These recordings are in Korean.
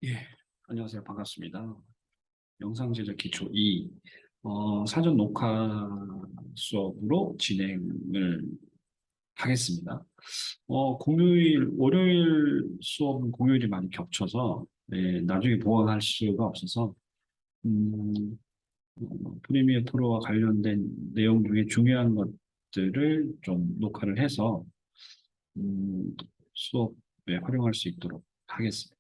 예, 안녕하세요. 반갑습니다. 영상 제작 기초 2, 사전 녹화 수업으로 진행을 하겠습니다. 공휴일, 월요일 수업은 공휴일이 많이 겹쳐서, 나중에 보완할 수가 없어서, 음, 프리미어 프로와 관련된 내용 중에 중요한 것들을 좀 녹화를 해서, 음, 수업에 활용할 수 있도록 하겠습니다.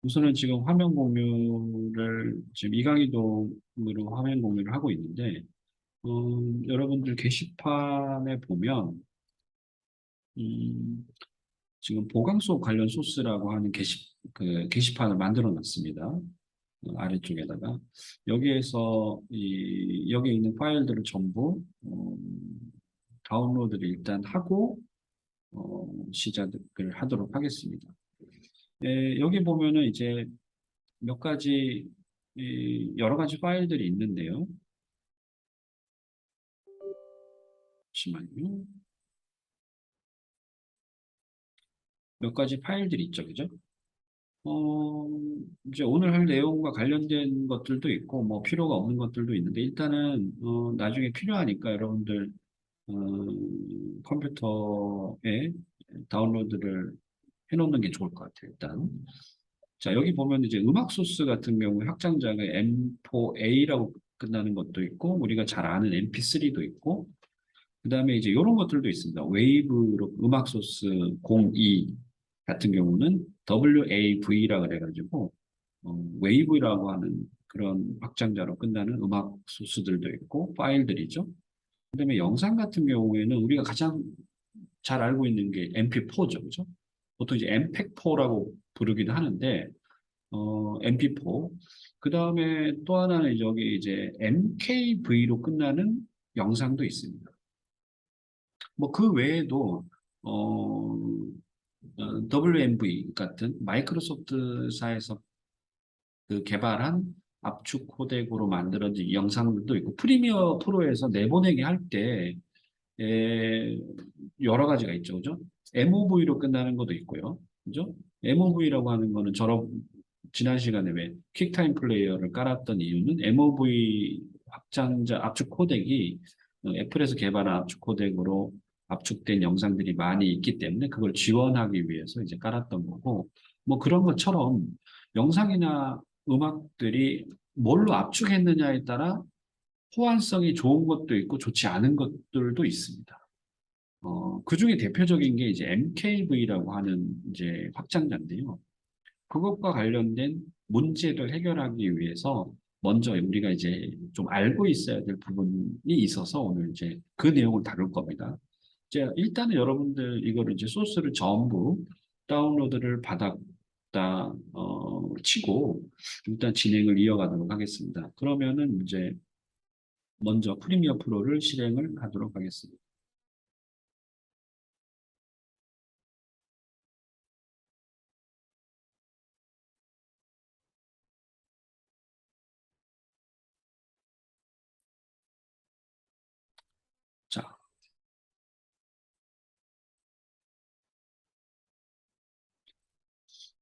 우선은 지금 화면 공유를 지금 이강희동으로 화면 공유를 하고 있는데, 여러분들 게시판에 보면, 음, 지금 보강 수업 관련 소스라고 하는 게시판을 만들어 놨습니다. 아래쪽에다가. 여기에서 여기에 있는 파일들을 전부, 다운로드를 일단 하고, 시작을 하도록 하겠습니다. 여기 보면은 이제 몇 가지 여러 가지 파일들이 있는데요. 잠시만요. 몇 가지 파일들이 있죠, 그죠? 어, 이제 오늘 할 내용과 관련된 것들도 있고, 뭐 필요가 없는 것들도 있는데, 일단은 나중에 필요하니까 여러분들 어, 컴퓨터에 다운로드를 해놓는 게 좋을 것 같아요, 일단. 자, 여기 보면 이제 음악 소스 같은 경우에 확장자가 M4A라고 끝나는 것도 있고, 우리가 잘 아는 MP3도 있고, 그 다음에 이제 이런 것들도 있습니다. 웨이브로 음악 소스 02 같은 경우는 WAV라 그래가지고 웨이브라고 하는 그런 확장자로 끝나는 음악 소스들도 있고 파일들이죠. 그다음에 영상 같은 경우에는 우리가 가장 잘 알고 있는 게 MP4죠, 그죠? 보통 이제 MPEG-4라고 부르기도 하는데 MP4. 그 다음에 또 하나는 여기 이제 MKV로 끝나는 영상도 있습니다. 뭐 그 외에도 WMV 같은 마이크로소프트사에서 그 개발한 압축 코덱으로 만들어진 영상들도 있고 프리미어 프로에서 내보내기 할 때 여러 가지가 있죠, 그죠? MOV로 끝나는 것도 있고요, 그죠? MOV라고 하는 거는 지난 시간에 왜 퀵타임 플레이어를 깔았던 이유는 MOV 확장자 압축 코덱이 애플에서 개발한 압축 코덱으로 압축된 영상들이 많이 있기 때문에 그걸 지원하기 위해서 이제 깔았던 거고, 뭐 그런 것처럼 영상이나 음악들이 뭘로 압축했느냐에 따라 호환성이 좋은 것도 있고 좋지 않은 것들도 있습니다. 그 중에 대표적인 게 이제 MKV라고 하는 이제 확장자인데요. 그것과 관련된 문제를 해결하기 위해서 먼저 우리가 이제 좀 알고 있어야 될 부분이 있어서 오늘 이제 그 내용을 다룰 겁니다. 이제 일단은 여러분들 이거를 이제 소스를 전부 다운로드를 받았다 치고 일단 진행을 이어가도록 하겠습니다. 그러면은 이제 먼저 프리미어 프로를 실행을 하도록 하겠습니다. 자,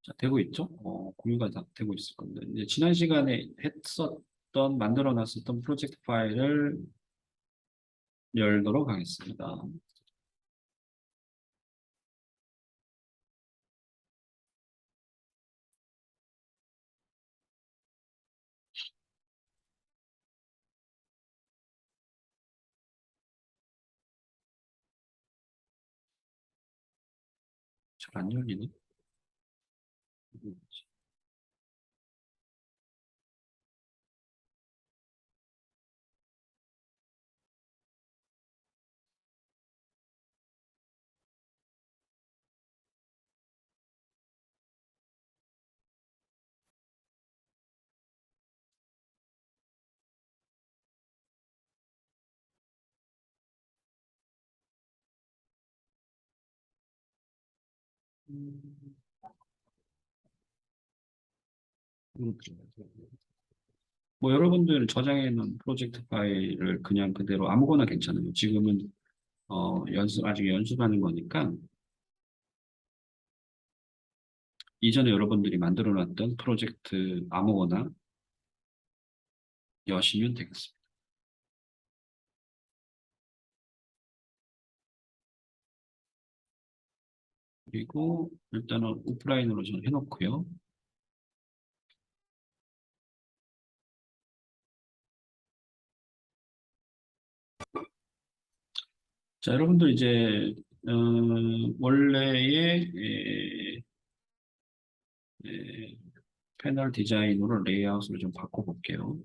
자, 되고 있죠? 공유가 다 되고 있을 겁니다. 이제 지난 시간에 만들어 놨었던 프로젝트 파일을 열도록 하겠습니다. 잘 안 열리네. 뭐 여러분들 저장해 놓은 프로젝트 파일을 그냥 그대로 아무거나 괜찮아요. 지금은 아직 연습하는 거니까 이전에 여러분들이 만들어 놨던 프로젝트 아무거나 여시면 되겠습니다. 그리고 일단은 오프라인으로 좀 해놓고요. 자, 여러분들 이제 원래의 패널 디자인으로 레이아웃을 좀 바꿔볼게요.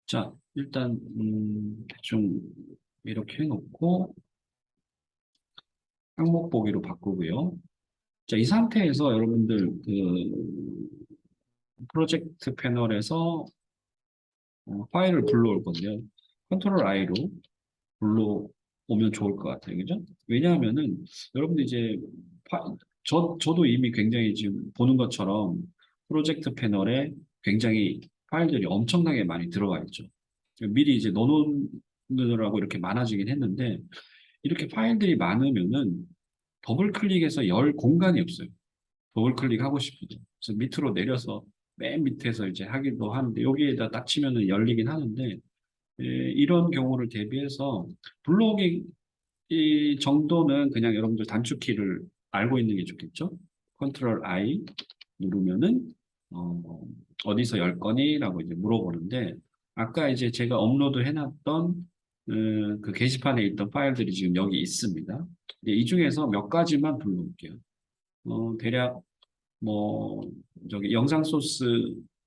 자, 일단 대충 이렇게 해놓고 항목 보기로 바꾸고요. 자, 이 상태에서 여러분들 그 프로젝트 패널에서 파일을 불러올 건데요. 컨트롤 I로 불러오면 좋을 것 같아요. 그죠? 왜냐하면은 여러분들 이제 저도 이미 굉장히 지금 보는 것처럼 프로젝트 패널에 굉장히 파일들이 엄청나게 많이 들어가 있죠. 미리 이제 넣어놓느라고 이렇게 많아지긴 했는데 이렇게 파일들이 많으면은 더블 클릭해서 열 공간이 없어요. 더블 클릭하고 싶어도. 그래서 밑으로 내려서 맨 밑에서 이제 하기도 하는데 여기에다 딱 치면은 열리긴 하는데 이런 경우를 대비해서 블로깅 이 정도는 그냥 여러분들 단축키를 알고 있는 게 좋겠죠? 컨트롤 I 누르면은 어디서 열 거니라고 이제 물어보는데 아까 이제 제가 업로드 해놨던 그 게시판에 있던 파일들이 지금 여기 있습니다. 이 중에서 몇 가지만 불러올게요. 대략 뭐 저기 영상 소스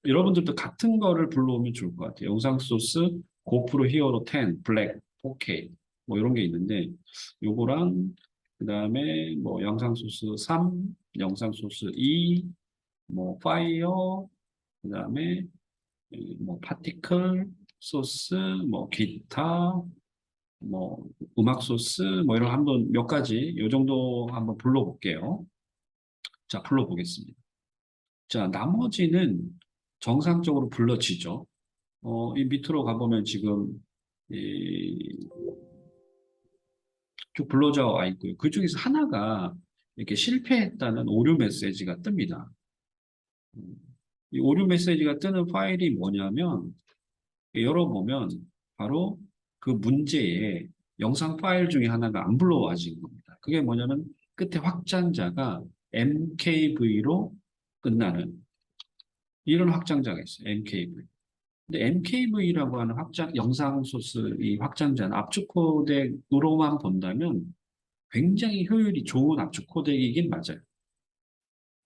여러분들도 같은 거를 불러오면 좋을 것 같아요. 영상 소스 고프로 히어로 10 블랙 4K 뭐 이런 게 있는데 요거랑 그다음에 뭐 영상 소스 3, 영상 소스 2, 뭐 파이어 그다음에 뭐 파티클 소스 뭐 기타 뭐 음악 소스 뭐 이런 한번 몇 가지 요 정도 한번 불러볼게요. 자, 불러보겠습니다. 자, 나머지는 정상적으로 불러지죠. 이 밑으로 가보면 지금 쭉 불러져 와 있고요. 그 중에서 하나가 이렇게 실패했다는 오류 메시지가 뜹니다. 음, 이 오류 메시지가 뜨는 파일이 뭐냐면 열어보면 바로 그 문제의 영상 파일 중에 하나가 안 불러와진 겁니다. 그게 뭐냐면 끝에 확장자가 MKV로 끝나는 이런 확장자가 있어요. MKV. 근데 MKV라고 하는 영상 소스 이 확장자는 압축 코덱으로만 본다면 굉장히 효율이 좋은 압축 코덱이긴 맞아요.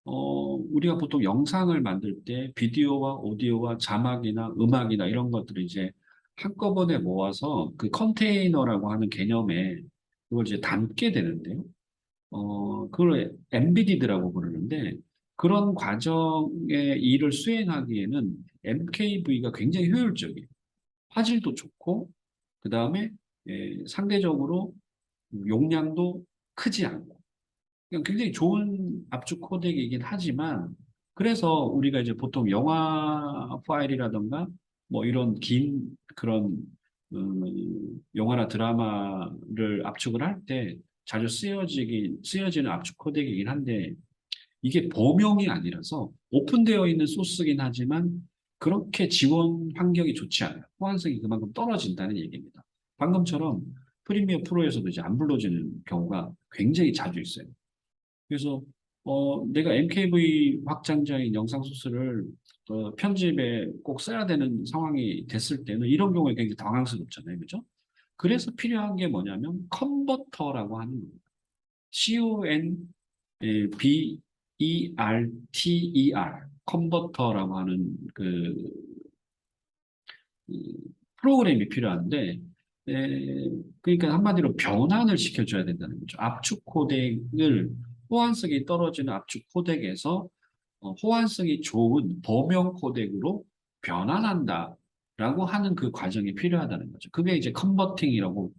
우리가 보통 영상을 만들 때 비디오와 오디오와 자막이나 음악이나 이런 것들을 이제 한꺼번에 모아서 그 컨테이너라고 하는 개념에 그걸 이제 담게 되는데요. 그걸 엠비디드라고 부르는데 그런 과정의 일을 수행하기에는 MKV가 굉장히 효율적이에요. 화질도 좋고 그 다음에 상대적으로 용량도 크지 않고 그냥 굉장히 좋은 압축 코덱이긴 하지만 그래서 우리가 이제 보통 영화 파일이라던가 뭐 이런 긴 그런 영화나 드라마를 압축을 할 때 자주 쓰여지는 압축 코덱이긴 한데 이게 범용이 아니라서 오픈되어 있는 소스긴 하지만 그렇게 지원 환경이 좋지 않아요. 호환성이 그만큼 떨어진다는 얘기입니다. 방금처럼 프리미어 프로에서도 이제 안 불러지는 경우가 굉장히 자주 있어요. 그래서 내가 MKV 확장자인 영상 소스를 편집에 꼭 써야 되는 상황이 됐을 때는 이런 경우에 굉장히 당황스럽잖아요. 그죠? 그래서 필요한 게 뭐냐면 컨버터라고 하는 겁니다. CONVERTER 컨버터라고 하는 그 프로그램이 필요한데 그러니까 한마디로 변환을 시켜줘야 된다는 거죠. 압축 코덱을 호환성이 떨어지는 압축 코덱에서 호환성이 좋은 범용 코덱으로 변환한다라고 하는 그 과정이 필요하다는 거죠. 그게 이제 컨버팅이라고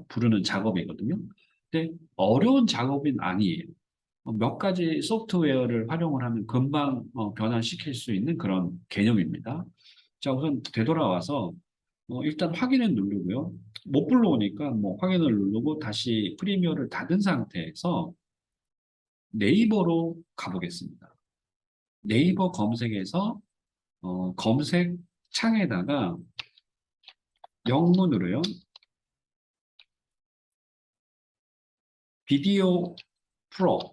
부르는 작업이거든요. 근데 어려운 작업은 아니에요. 몇 가지 소프트웨어를 활용을 하면 금방 변환시킬 수 있는 그런 개념입니다. 자, 우선 되돌아와서 일단 확인을 누르고요. 못 불러오니까 뭐 확인을 누르고 다시 프리미어를 닫은 상태에서 네이버로 가보겠습니다. 네이버 검색에서 검색 창에다가 영문으로요. 비디오 프로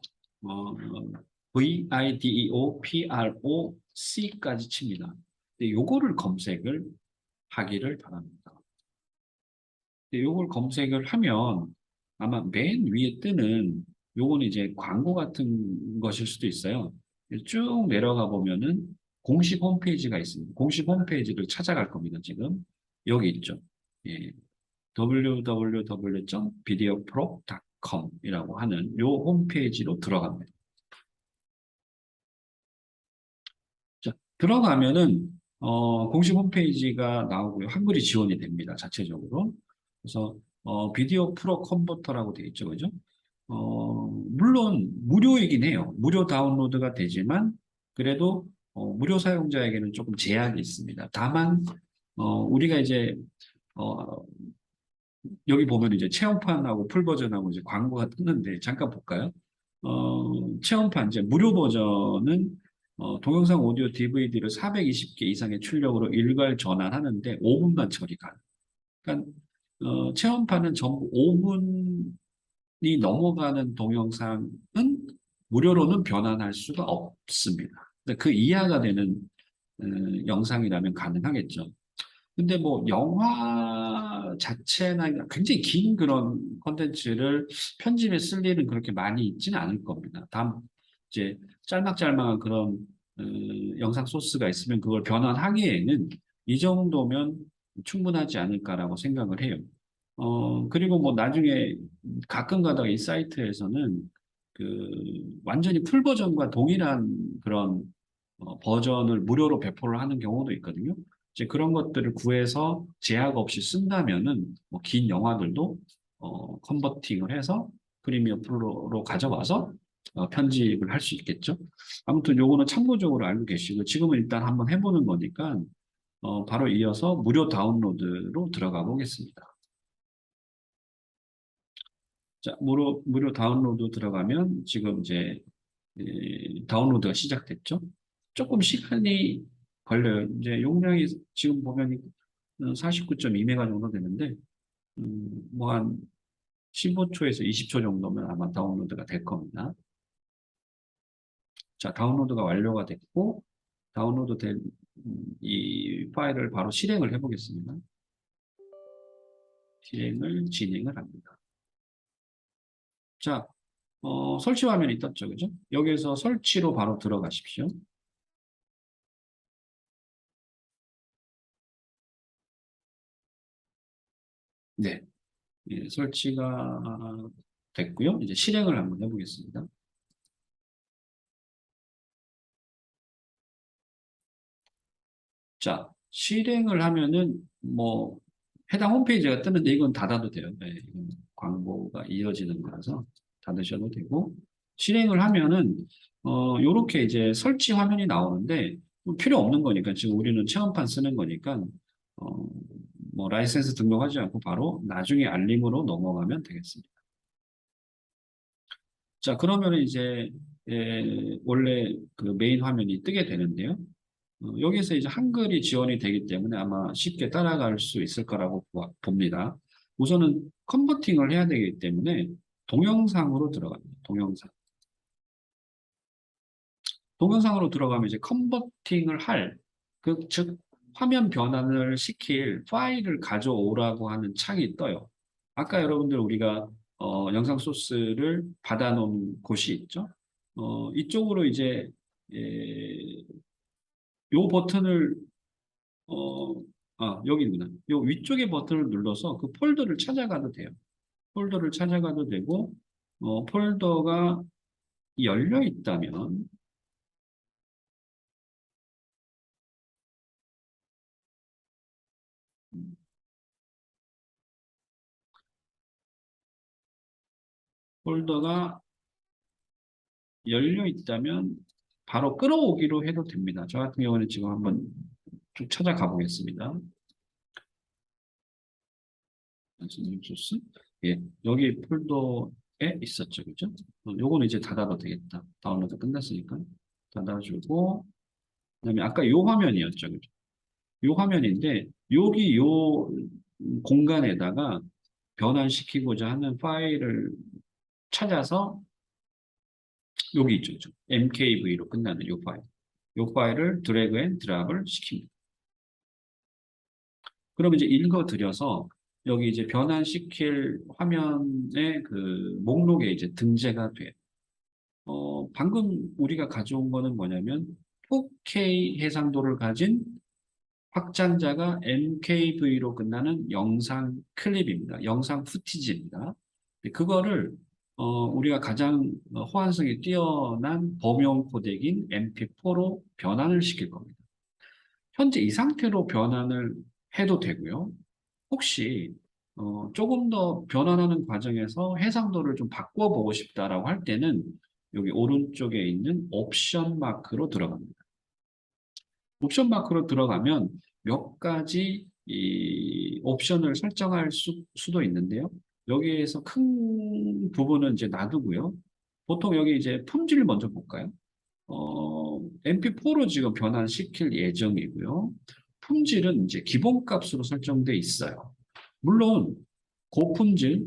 VIDEO PROC까지 칩니다. 근데 요거를 검색을 하기를 바랍니다. 근데 요걸 검색을 하면 아마 맨 위에 뜨는 요거는 이제 광고 같은 것일 수도 있어요. 쭉 내려가 보면은 공식 홈페이지가 있습니다. 공식 홈페이지를 찾아갈 겁니다. 지금 여기 있죠. 예, www.videopro.com이라고 하는 요 홈페이지로 들어갑니다. 자, 들어가면은 공식 홈페이지가 나오고요. 한글이 지원이 됩니다. 자체적으로. 그래서 비디오 프로 컨버터라고 되어 있죠. 그죠? 물론 무료이긴 해요. 무료 다운로드가 되지만 그래도 무료 사용자에게는 조금 제약이 있습니다. 다만 우리가 이제 어, 여기 보면 이제 체험판하고 풀 버전하고 이제 광고가 뜨는데 잠깐 볼까요? 체험판 이제 무료 버전은 동영상 오디오 DVD를 420개 이상의 출력으로 일괄 전환하는데 5분만 처리가. 그러니까 체험판은 전부 5분이 넘어가는 동영상은 무료로는 변환할 수가 없습니다. 근데 그 이하가 되는 어, 영상이라면 가능하겠죠. 근데 뭐 영화 자체나 굉장히 긴 그런 컨텐츠를 편집에 쓸 일은 그렇게 많이 있지는 않을 겁니다. 다음 이제 짤막짤막한 그런 어, 영상 소스가 있으면 그걸 변환하기에는 이 정도면 충분하지 않을까라고 생각을 해요. 그리고 뭐 나중에 가끔 가다가 이 사이트에서는 완전히 풀 버전과 동일한 그런 버전을 무료로 배포를 하는 경우도 있거든요. 이제 그런 것들을 구해서 제약 없이 쓴다면은 뭐긴 영화들도 컨버팅을 해서 프리미어 프로로 가져와서 편집을 할 수 있겠죠. 아무튼 요거는 참고적으로 알고 계시고 지금은 일단 한번 해보는 거니까 바로 이어서 무료 다운로드로 들어가 보겠습니다. 자, 무료 다운로드 들어가면 지금 이제 다운로드가 시작됐죠. 조금 시간이 걸려요. 이제 용량이 지금 보면 49.2메가 정도 되는데, 뭐 한 15초에서 20초 정도면 아마 다운로드가 될 겁니다. 자, 다운로드가 완료가 됐고, 다운로드 된 이 파일을 바로 실행을 해보겠습니다. 실행을 진행을 합니다. 자, 설치 화면이 떴죠, 그죠? 여기에서 설치로 바로 들어가십시오. 네, 예, 설치가 됐고요. 이제 실행을 한번 해보겠습니다. 자, 실행을 하면은 뭐 해당 홈페이지가 뜨는데 이건 닫아도 돼요. 네, 이건 광고가 이어지는 거라서 닫으셔도 되고 실행을 하면은 요렇게 이제 설치 화면이 나오는데 뭐 필요 없는 거니까 지금 우리는 체험판 쓰는 거니까 어, 뭐 라이센스 등록하지 않고 바로 나중에 알림으로 넘어가면 되겠습니다. 자, 그러면 이제 원래 그 메인 화면이 뜨게 되는데요. 여기서 이제 한글이 지원이 되기 때문에 아마 쉽게 따라갈 수 있을 거라고 봅니다. 우선은 컨버팅을 해야 되기 때문에 동영상으로 들어갑니다. 동영상. 동영상으로 들어가면 이제 컨버팅을 즉, 화면 변환을 시킬 파일을 가져오라고 하는 창이 떠요. 아까 여러분들 우리가 영상 소스를 받아놓은 곳이 있죠. 이쪽으로 이제 예, 요 버튼을 어, 여기구나. 요 위쪽에 버튼을 눌러서 그 폴더를 찾아가도 돼요. 폴더를 찾아가도 되고, 폴더가 열려 있다면, 폴더가 열려 있다면, 바로 끌어오기로 해도 됩니다. 저 같은 경우는 지금 한번 쭉 찾아가 보겠습니다. 연습용 소스. 예, 여기 폴더에 있었죠, 그죠? 요거는 이제 닫아도 되겠다. 다운로드 끝났으니까 닫아주고, 그다음에 아까 요 화면이었죠, 그죠? 요 화면인데 여기 요 공간에다가 변환시키고자 하는 파일을 찾아서 여기 있죠, 그죠? mkv로 끝나는 요 파일. 요 파일을 드래그 앤 드랍을 시킵니다. 그럼 이제 읽어드려서 여기 이제 변환시킬 화면의 그 목록에 이제 등재가 돼요. 방금 우리가 가져온 거는 뭐냐면 4K 해상도를 가진 확장자가 MKV로 끝나는 영상 클립입니다. 영상 푸티지입니다. 그거를 우리가 가장 호환성이 뛰어난 범용 코덱인 MP4로 변환을 시킬 겁니다. 현재 이 상태로 변환을 해도 되고요. 혹시 조금 더 변환하는 과정에서 해상도를 좀 바꿔보고 싶다라고 할 때는 여기 오른쪽에 있는 옵션 마크로 들어갑니다. 옵션 마크로 들어가면 몇 가지 이 옵션을 설정할 수도 있는데요. 여기에서 큰 부분은 이제 놔두고요. 보통 여기 이제 품질을 먼저 볼까요? MP4로 지금 변환시킬 예정이고요. 품질은 이제 기본값으로 설정돼 있어요. 물론 고품질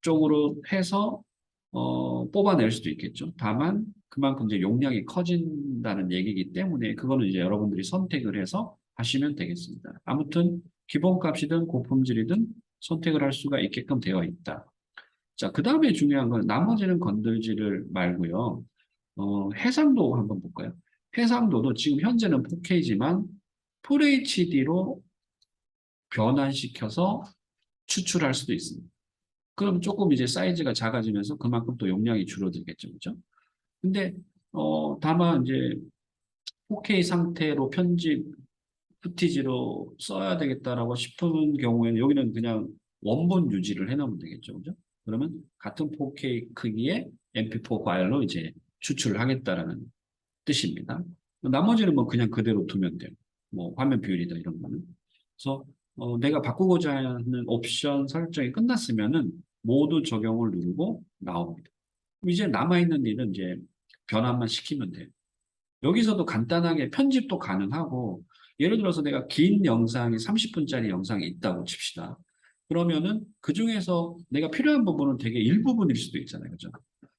쪽으로 해서 뽑아낼 수도 있겠죠. 다만 그만큼 이제 용량이 커진다는 얘기이기 때문에 그거는 이제 여러분들이 선택을 해서 하시면 되겠습니다. 아무튼 기본값이든 고품질이든 선택을 할 수가 있게끔 되어 있다. 자, 그 다음에 중요한 건 나머지는 건들지를 말고요. 해상도 한번 볼까요? 해상도도 지금 현재는 4K지만 FHD로 변환시켜서 추출할 수도 있습니다. 그럼 조금 이제 사이즈가 작아지면서 그만큼 또 용량이 줄어들겠죠, 그죠? 근데 다만 이제 4K 상태로 편집 푸티지로 써야 되겠다라고 싶은 경우에는 여기는 그냥 원본 유지를 해놓으면 되겠죠, 그죠? 그러면 같은 4K 크기의 MP4 파일로 이제 추출을 하겠다라는 뜻입니다. 나머지는 뭐 그냥 그대로 두면 돼요. 뭐 화면 비율이다 이런 거는. 그래서 내가 바꾸고자 하는 옵션 설정이 끝났으면은 모두 적용을 누르고 나옵니다. 이제 남아있는 일은 이제 변환만 시키면 돼요. 여기서도 간단하게 편집도 가능하고, 예를 들어서 내가 긴 영상이 30분짜리 영상이 있다고 칩시다. 그러면은 그 중에서 내가 필요한 부분은 되게 일부분일 수도 있잖아요. 그죠?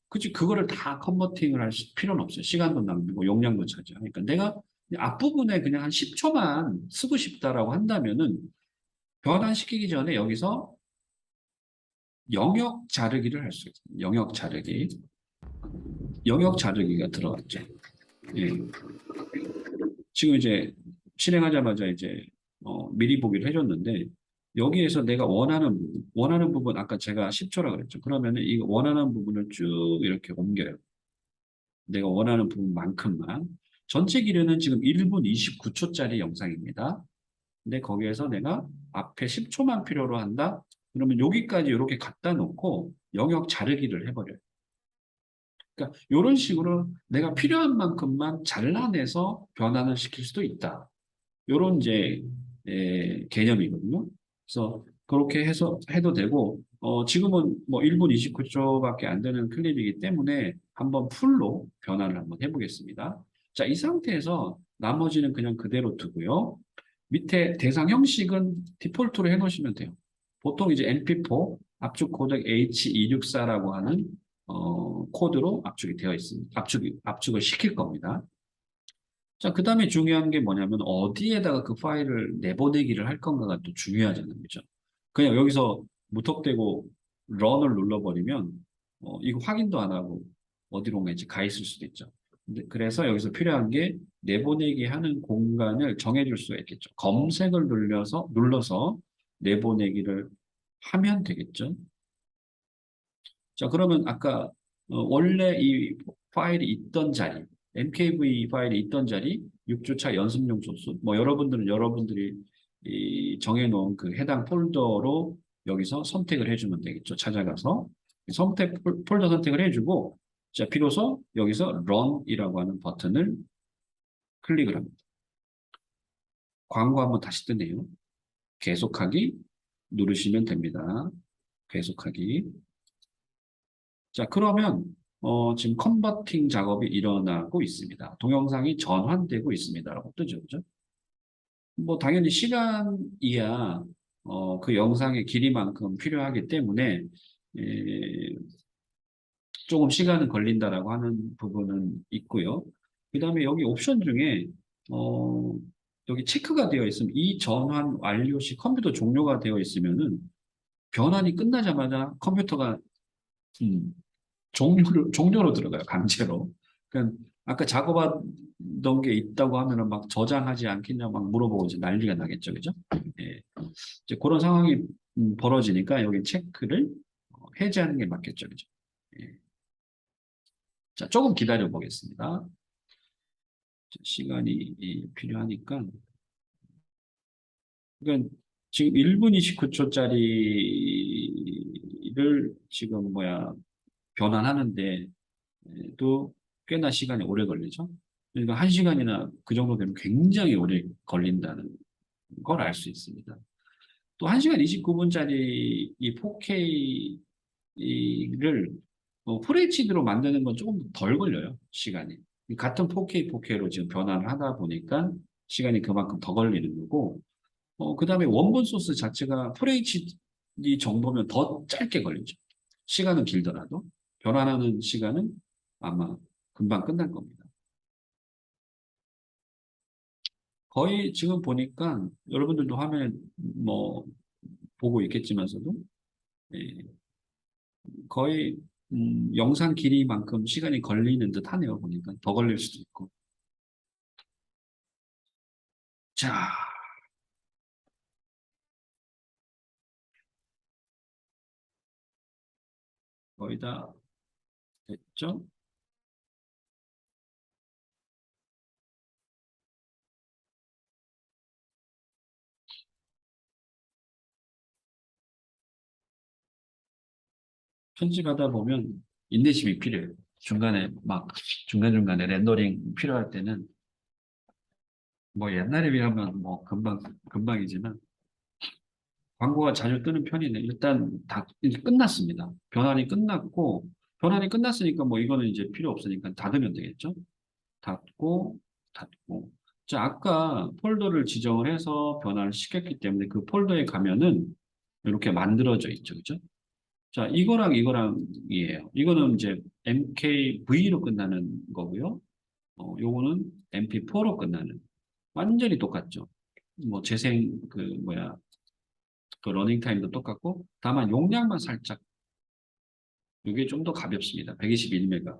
그치, 그거를 다 컨버팅을 할 필요는 없어요. 시간도 낭비고 용량도 차지하니까. 그러니까 내가 앞부분에 그냥 한 10초만 쓰고 싶다라고 한다면은 변환시키기 전에 여기서 영역 자르기를 할 수 있어요. 영역 자르기. 영역 자르기가 들어갔죠. 예. 지금 이제 실행하자마자 이제 미리 보기를 해줬는데 여기에서 내가 원하는 부분 아까 제가 10초라 그랬죠. 그러면은 이 원하는 부분을 쭉 이렇게 옮겨요. 내가 원하는 부분만큼만. 전체 길이는 지금 1분 29초짜리 영상입니다. 근데 거기에서 내가 앞에 10초만 필요로 한다? 그러면 여기까지 이렇게 갖다 놓고 영역 자르기를 해버려요. 그러니까 이런 식으로 내가 필요한 만큼만 잘라내서 변환을 시킬 수도 있다. 이런 이제 개념이거든요. 그래서 그렇게 해서 해도 되고 지금은 뭐 1분 29초밖에 안 되는 클립이기 때문에 한번 풀로 변환을 한번 해보겠습니다. 자, 이 상태에서 나머지는 그냥 그대로 두고요. 밑에 대상 형식은 디폴트로 해놓으시면 돼요. 보통 이제 MP4 압축 코덱 H264라고 하는 코드로 압축이 되어 있습니다. 압축을 시킬 겁니다. 자, 그 다음에 중요한 게 뭐냐면 어디에다가 그 파일을 내보내기를 할 건가가 또 중요하잖아요. 그죠? 그냥 여기서 무턱대고 런을 눌러버리면 이거 확인도 안 하고 어디론가 이제 가 있을 수도 있죠. 그래서 여기서 필요한 게 내보내기 하는 공간을 정해줄 수가 있겠죠. 검색을 눌러서 내보내기를 하면 되겠죠. 자, 그러면 아까 원래 이 파일이 있던 자리, MKV 파일이 있던 자리, 6주차 연습용 소스, 뭐 여러분들이 이 정해놓은 그 해당 폴더로 여기서 선택을 해주면 되겠죠. 찾아가서 폴더 선택을 해주고, 자, 비로소 여기서 Run이라고 하는 버튼을 클릭을 합니다. 광고 한번 다시 뜨네요. 계속하기, 누르시면 됩니다. 계속하기. 자, 그러면 지금 컨버팅 작업이 일어나고 있습니다. 동영상이 전환되고 있습니다라고 뜨죠, 그죠? 뭐 당연히 시간이야 그 영상의 길이만큼 필요하기 때문에 에, 조금 시간은 걸린다라고 하는 부분은 있고요. 그다음에 여기 옵션 중에 어, 여기 체크가 되어 있으면 이 전환 완료 시 컴퓨터 종료가 되어 있으면은 변환이 끝나자마자 컴퓨터가 음, 종료로 들어가요, 강제로. 그러니까 아까 작업하던 게 있다고 하면은 막 저장하지 않겠냐 막 물어보고 이제 난리가 나겠죠, 그죠? 예. 이제 그런 상황이 벌어지니까 여기 체크를 해제하는 게 맞겠죠, 그죠? 예. 자, 조금 기다려 보겠습니다. 시간이 필요하니까. 그러니까 지금 1분 29초짜리를 지금 변환하는데 또 꽤나 시간이 오래 걸리죠. 그러니까 1시간이나 그 정도 되면 굉장히 오래 걸린다는 걸 알 수 있습니다. 또 1시간 29분짜리 이 4K를 FHD로 만드는 건 조금 덜 걸려요, 시간이. 같은 4K, 4K로 지금 변환을 하다 보니까 시간이 그만큼 더 걸리는 거고, 그 다음에 원본 소스 자체가 FHD 정도면 더 짧게 걸리죠. 시간은 길더라도. 변환하는 시간은 아마 금방 끝날 겁니다. 거의 지금 보니까 여러분들도 화면에 뭐 보고 있겠지만서도 예, 거의 영상 길이만큼 시간이 걸리는 듯 하네요. 보니까 더 걸릴 수도 있고. 자, 거의 다 됐죠? 편집하다 보면 인내심이 필요해요. 중간에 막 중간중간에 렌더링 필요할 때는 뭐 옛날에 비하면 뭐 금방이지만 광고가 자주 뜨는 편이네. 일단 다 이제 끝났습니다. 변환이 끝났으니까 뭐 이거는 이제 필요 없으니까 닫으면 되겠죠? 닫고, 닫고. 자, 아까 폴더를 지정을 해서 변환을 시켰기 때문에 그 폴더에 가면은 이렇게 만들어져 있죠. 그죠? 자, 이거랑이에요. 이거는 이제 MKV로 끝나는 거고요. 요거는 MP4로 끝나는. 완전히 똑같죠. 뭐 재생, 그 러닝 타임도 똑같고, 다만 용량만 살짝, 이게 좀 더 가볍습니다. 121메가.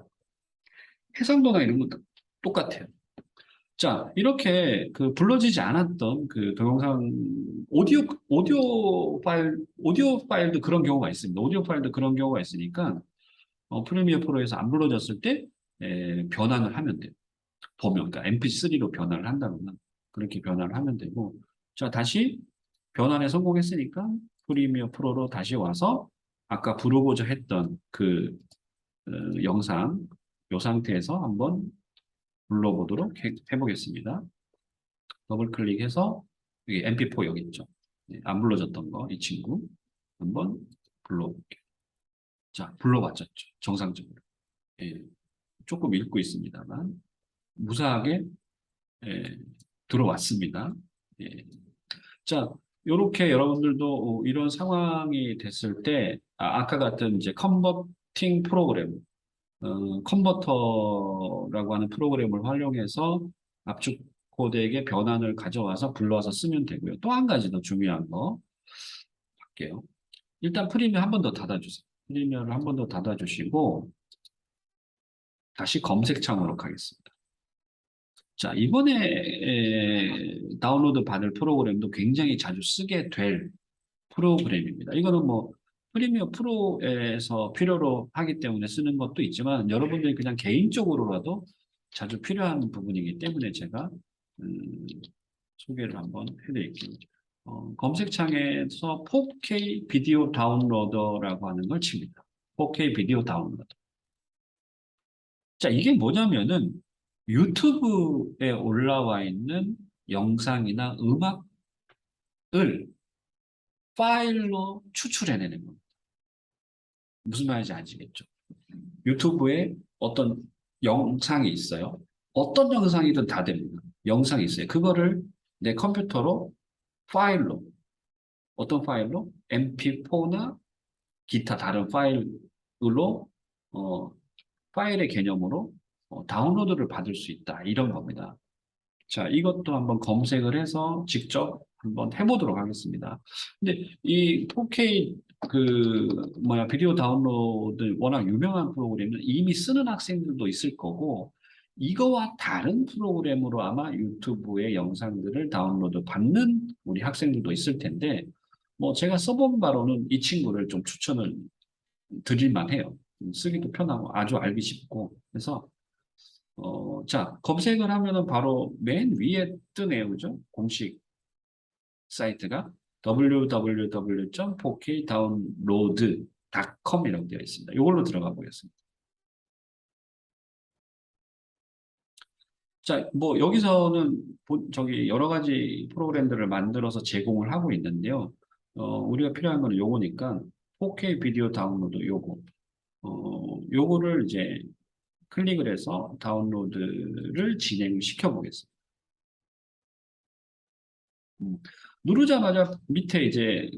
해상도나 이런 것도 똑같아요. 자, 이렇게 그 불러지지 않았던 그 동영상 오디오 파일도 그런 경우가 있습니다. 오디오 파일도 그런 경우가 있으니까 프리미어 프로에서 안 불러졌을 때 변환을 하면 돼요. 그러니까 MP3로 변환을 한다거나 그렇게 변환을 하면 되고 자, 다시 변환에 성공했으니까 프리미어 프로로 다시 와서 아까 부르고자 했던 그 영상 이 상태에서 한번 불러보도록 해보겠습니다. 더블 클릭해서 여기 MP4 여기 있죠. 네, 안 불러졌던 거, 이 친구 한번 불러볼게요. 자, 불러봤죠. 정상적으로. 예, 조금 읽고 있습니다만 무사하게 예, 들어왔습니다. 예. 자, 이렇게 여러분들도 이런 상황이 됐을 때 아까 같은 이제 컨버팅 프로그램, 컨버터라고 하는 프로그램을 활용해서 압축 코드에게 변환을 가져와서 불러서 쓰면 되고요. 또 한 가지 더 중요한 거 할게요. 일단 프리미어 한 번 더 닫아주세요. 프리미어를 한 번 더 닫아주시고 다시 검색창으로 가겠습니다. 자, 이번에 다운로드 받을 프로그램도 굉장히 자주 쓰게 될 프로그램입니다. 이거는 뭐 프리미어 프로에서 필요로 하기 때문에 쓰는 것도 있지만 여러분들이 그냥 개인적으로라도 자주 필요한 부분이기 때문에 제가 음, 소개를 한번 해드릴게요. 검색창에서 4K 비디오 다운로더라고 하는 걸 칩니다. 4K 비디오 다운로더. 자, 이게 뭐냐면은 유튜브에 올라와 있는 영상이나 음악을 파일로 추출해내는 겁니다. 무슨 말인지 아시겠죠? 유튜브에 어떤 영상이 있어요. 어떤 영상이든 다 됩니다. 영상이 있어요. 그거를 내 컴퓨터로 파일로, 어떤 파일로? MP4나 기타 다른 파일로, 어, 파일의 개념으로 다운로드를 받을 수 있다. 이런 겁니다. 자, 이것도 한번 검색을 해서 직접 한번 해보도록 하겠습니다. 근데 이 4K 비디오 다운로드 워낙 유명한 프로그램은 이미 쓰는 학생들도 있을 거고, 이거와 다른 프로그램으로 아마 유튜브의 영상들을 다운로드 받는 우리 학생들도 있을 텐데, 뭐 제가 써본 바로는 이 친구를 좀 추천을 드릴 만해요. 쓰기도 편하고 아주 알기 쉽고. 그래서 자, 검색을 하면은 바로 맨 위에 뜨네요. 그죠? 공식 사이트가 www.4kdownload.com 이라고 되어 있습니다. 이걸로 들어가 보겠습니다. 자, 뭐 여기서는 저기 여러 가지 프로그램들을 만들어서 제공을 하고 있는데요. 우리가 필요한 거는 요거니까 4K 비디오 다운로드 요거를 이제 클릭을 해서 다운로드를 진행을 시켜 보겠습니다. 음, 누르자마자 밑에 이제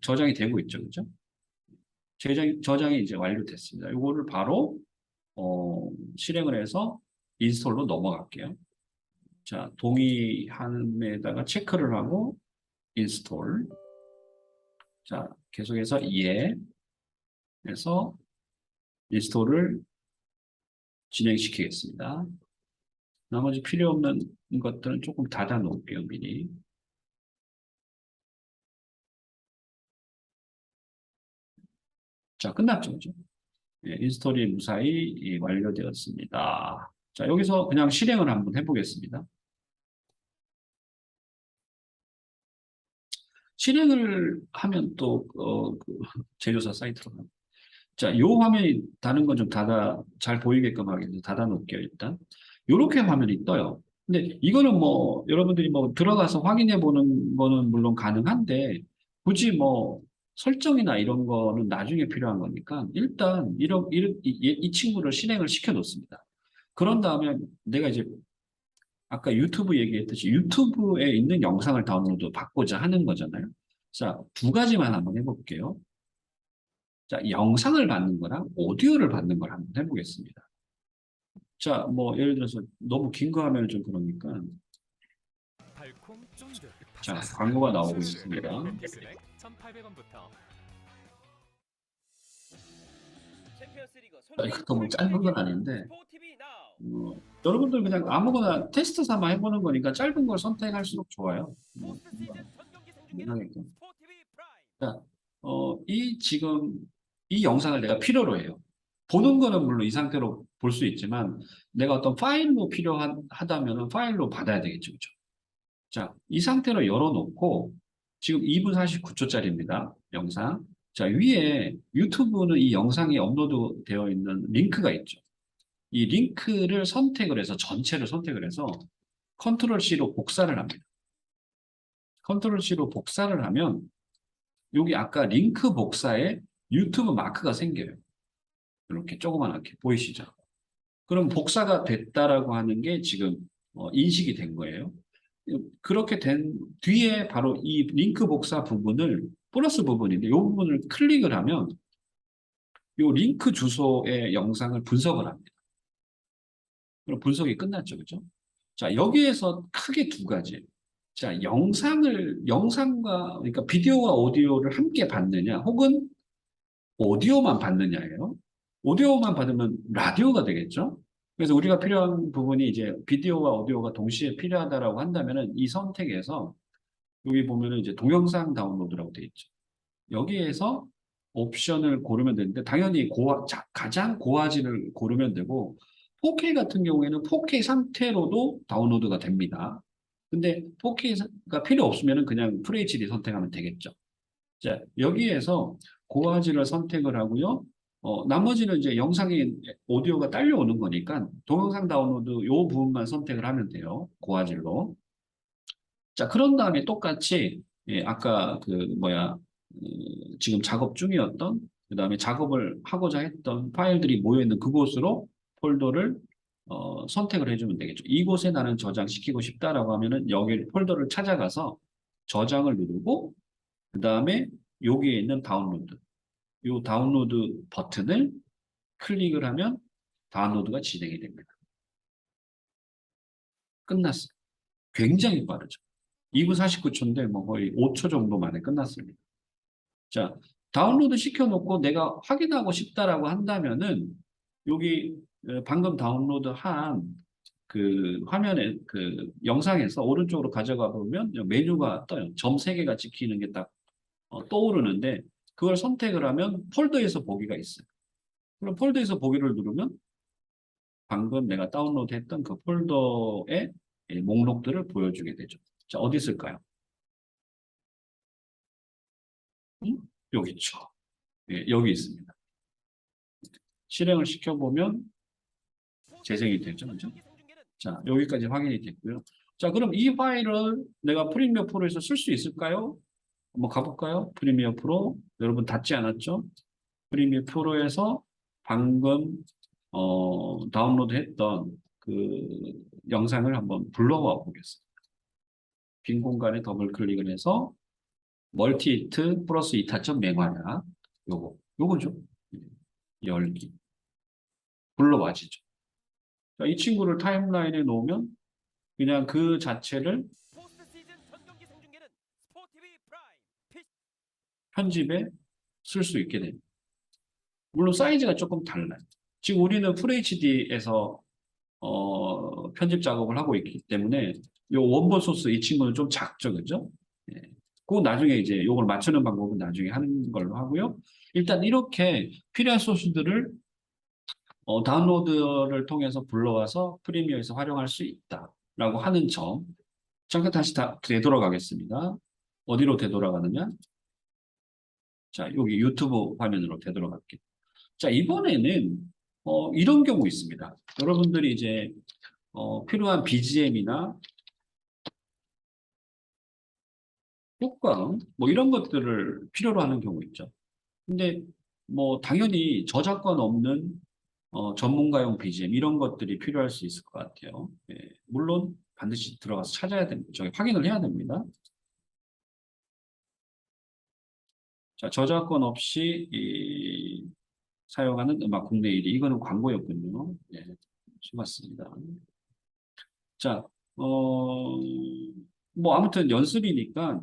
저장이 되고 있죠. 그죠? 저장이 이제 완료됐습니다. 이거를 바로, 실행을 해서 인스톨로 넘어갈게요. 자, 동의함에다가 체크를 하고 인스톨. 자, 계속해서 예 해서 인스톨을 진행시키겠습니다. 나머지 필요 없는 것들은 조금 닫아 놓을게요, 미리. 자, 끝났죠. 그죠? 예, 인스톨이 무사히 완료되었습니다. 자, 여기서 그냥 실행을 한번 해보겠습니다. 실행을 하면 또, 제조사 사이트로. 자, 요 화면이 다른 건 좀 잘 보이게끔 하기 위해서 닫아 놓을게요, 일단. 요렇게 화면이 떠요. 근데 이거는 뭐, 여러분들이 뭐 들어가서 확인해 보는 거는 물론 가능한데, 굳이 뭐, 설정이나 이런 거는 나중에 필요한 거니까, 일단, 이 친구를 실행을 시켜 놓습니다. 그런 다음에 내가 이제 아까 유튜브 얘기했듯이 유튜브에 있는 영상을 다운로드 받고자 하는 거잖아요. 자, 두 가지만 한번 해볼게요. 자, 영상을 받는 거랑 오디오를 받는 걸 한번 해보겠습니다. 자, 뭐 예를 들어서 너무 긴 거 하면 좀 그러니까 자, 광고가 나오고 있습니다. 자, 이것도 뭐 짧은 건 아닌데 여러분들 그냥 아무거나 테스트 삼아 해보는 거니까 짧은 걸 선택할수록 좋아요. 하게끔. 자, 지금 이 영상을 내가 필요로 해요. 보는 거는 물론 이 상태로 볼 수 있지만 내가 어떤 파일로 필요하다면 파일로 받아야 되겠죠. 그죠? 자, 이 상태로 열어놓고 지금 2분 49초짜리입니다. 영상. 자, 위에 유튜브는 이 영상이 업로드 되어 있는 링크가 있죠. 이 링크를 선택을 해서 전체를 선택을 해서 컨트롤 C로 복사를 합니다. 컨트롤 C로 복사를 하면 여기 아까 링크 복사에 유튜브 마크가 생겨요. 이렇게 조그맣게 보이시죠? 그럼 복사가 됐다라고 하는 게 지금 인식이 된 거예요. 그렇게 된 뒤에 바로 이 링크 복사 부분을 플러스 부분인데 이 부분을 클릭을 하면 이 링크 주소의 영상을 분석을 합니다. 그럼 분석이 끝났죠, 그죠? 자, 여기에서 크게 두 가지. 자, 영상과, 그러니까 비디오와 오디오를 함께 받느냐, 혹은 오디오만 받느냐예요. 오디오만 받으면 라디오가 되겠죠? 그래서 우리가 필요한 부분이 이제 비디오와 오디오가 동시에 필요하다라고 한다면은 이 선택에서 여기 보면은 이제 동영상 다운로드라고 되어 있죠. 여기에서 옵션을 고르면 되는데 당연히 가장 고화질을 고르면 되고 4K 같은 경우에는 4K 상태로도 다운로드가 됩니다. 근데 4K가 필요 없으면 그냥 FHD 선택하면 되겠죠. 자, 여기에서 고화질을 선택을 하고요. 나머지는 이제 오디오가 딸려오는 거니까 동영상 다운로드 요 부분만 선택을 하면 돼요. 고화질로. 자, 그런 다음에 똑같이 예, 아까 지금 작업 중이었던, 그 다음에 작업을 하고자 했던 파일들이 모여있는 그곳으로 폴더를 선택을 해주면 되겠죠. 이곳에 나는 저장시키고 싶다라고 하면은 여기 폴더를 찾아가서 저장을 누르고, 그 다음에 여기에 있는 다운로드, 이 다운로드 버튼을 클릭을 하면 다운로드가 진행이 됩니다. 끝났어요. 굉장히 빠르죠. 2분 49초인데 뭐 거의 5초 정도 만에 끝났습니다. 자, 다운로드 시켜놓고 내가 확인하고 싶다라고 한다면은 여기 방금 다운로드한 그 화면에 그 영상에서 오른쪽으로 가져가 보면 메뉴가 떠요. 점 3개가 찍히는 게 딱 떠오르는데 그걸 선택을 하면 폴더에서 보기가 있어요. 그럼 폴더에서 보기를 누르면 방금 내가 다운로드했던 그 폴더의 목록들을 보여주게 되죠. 자, 어디 있을까요? 응? 여기 있죠. 예, 여기 있습니다. 실행을 시켜보면 재생이 되죠. 그죠? 자, 여기까지 확인이 됐고요. 자, 그럼 이 파일을 내가 프리미어 프로에서 쓸 수 있을까요? 한번 가볼까요? 프리미어 프로. 여러분 닫지 않았죠? 프리미어 프로에서 방금 다운로드 했던 그 영상을 한번 불러와 보겠습니다. 빈 공간에 더블 클릭을 해서 멀티히트 플러스 2타점 맹활약 요거죠. 열기 불러와지죠. 자, 이 친구를 타임라인에 놓으면 그냥 그 자체를 편집에 쓸 수 있게 됩니다. 물론 사이즈가 조금 달라요. 지금 우리는 FHD에서 편집 작업을 하고 있기 때문에 요 원본 소스 이 친구는 좀 작죠, 그죠? 예. 그 나중에 이제 요걸 맞추는 방법은 나중에 하는 걸로 하고요. 일단 이렇게 필요한 소스들을 다운로드를 통해서 불러와서 프리미어에서 활용할 수 있다라고 하는 점. 잠깐 다시 되돌아가겠습니다. 어디로 되돌아가느냐? 자, 여기 유튜브 화면으로 되돌아갈게요. 자, 이번에는 이런 경우 있습니다. 여러분들이 이제 필요한 BGM이나 효과 뭐 이런 것들을 필요로 하는 경우 있죠. 근데 뭐 당연히 저작권 없는 전문가용 BGM 이런 것들이 필요할 수 있을 것 같아요. 예, 물론 반드시 들어가서 찾아야 됩니다. 저기 확인을 해야 됩니다. 자, 저작권 없이 사용하는 음악 국내 1위. 이거는 광고였군요. 예, 수고하셨습니다. 자, 뭐 아무튼 연습이니까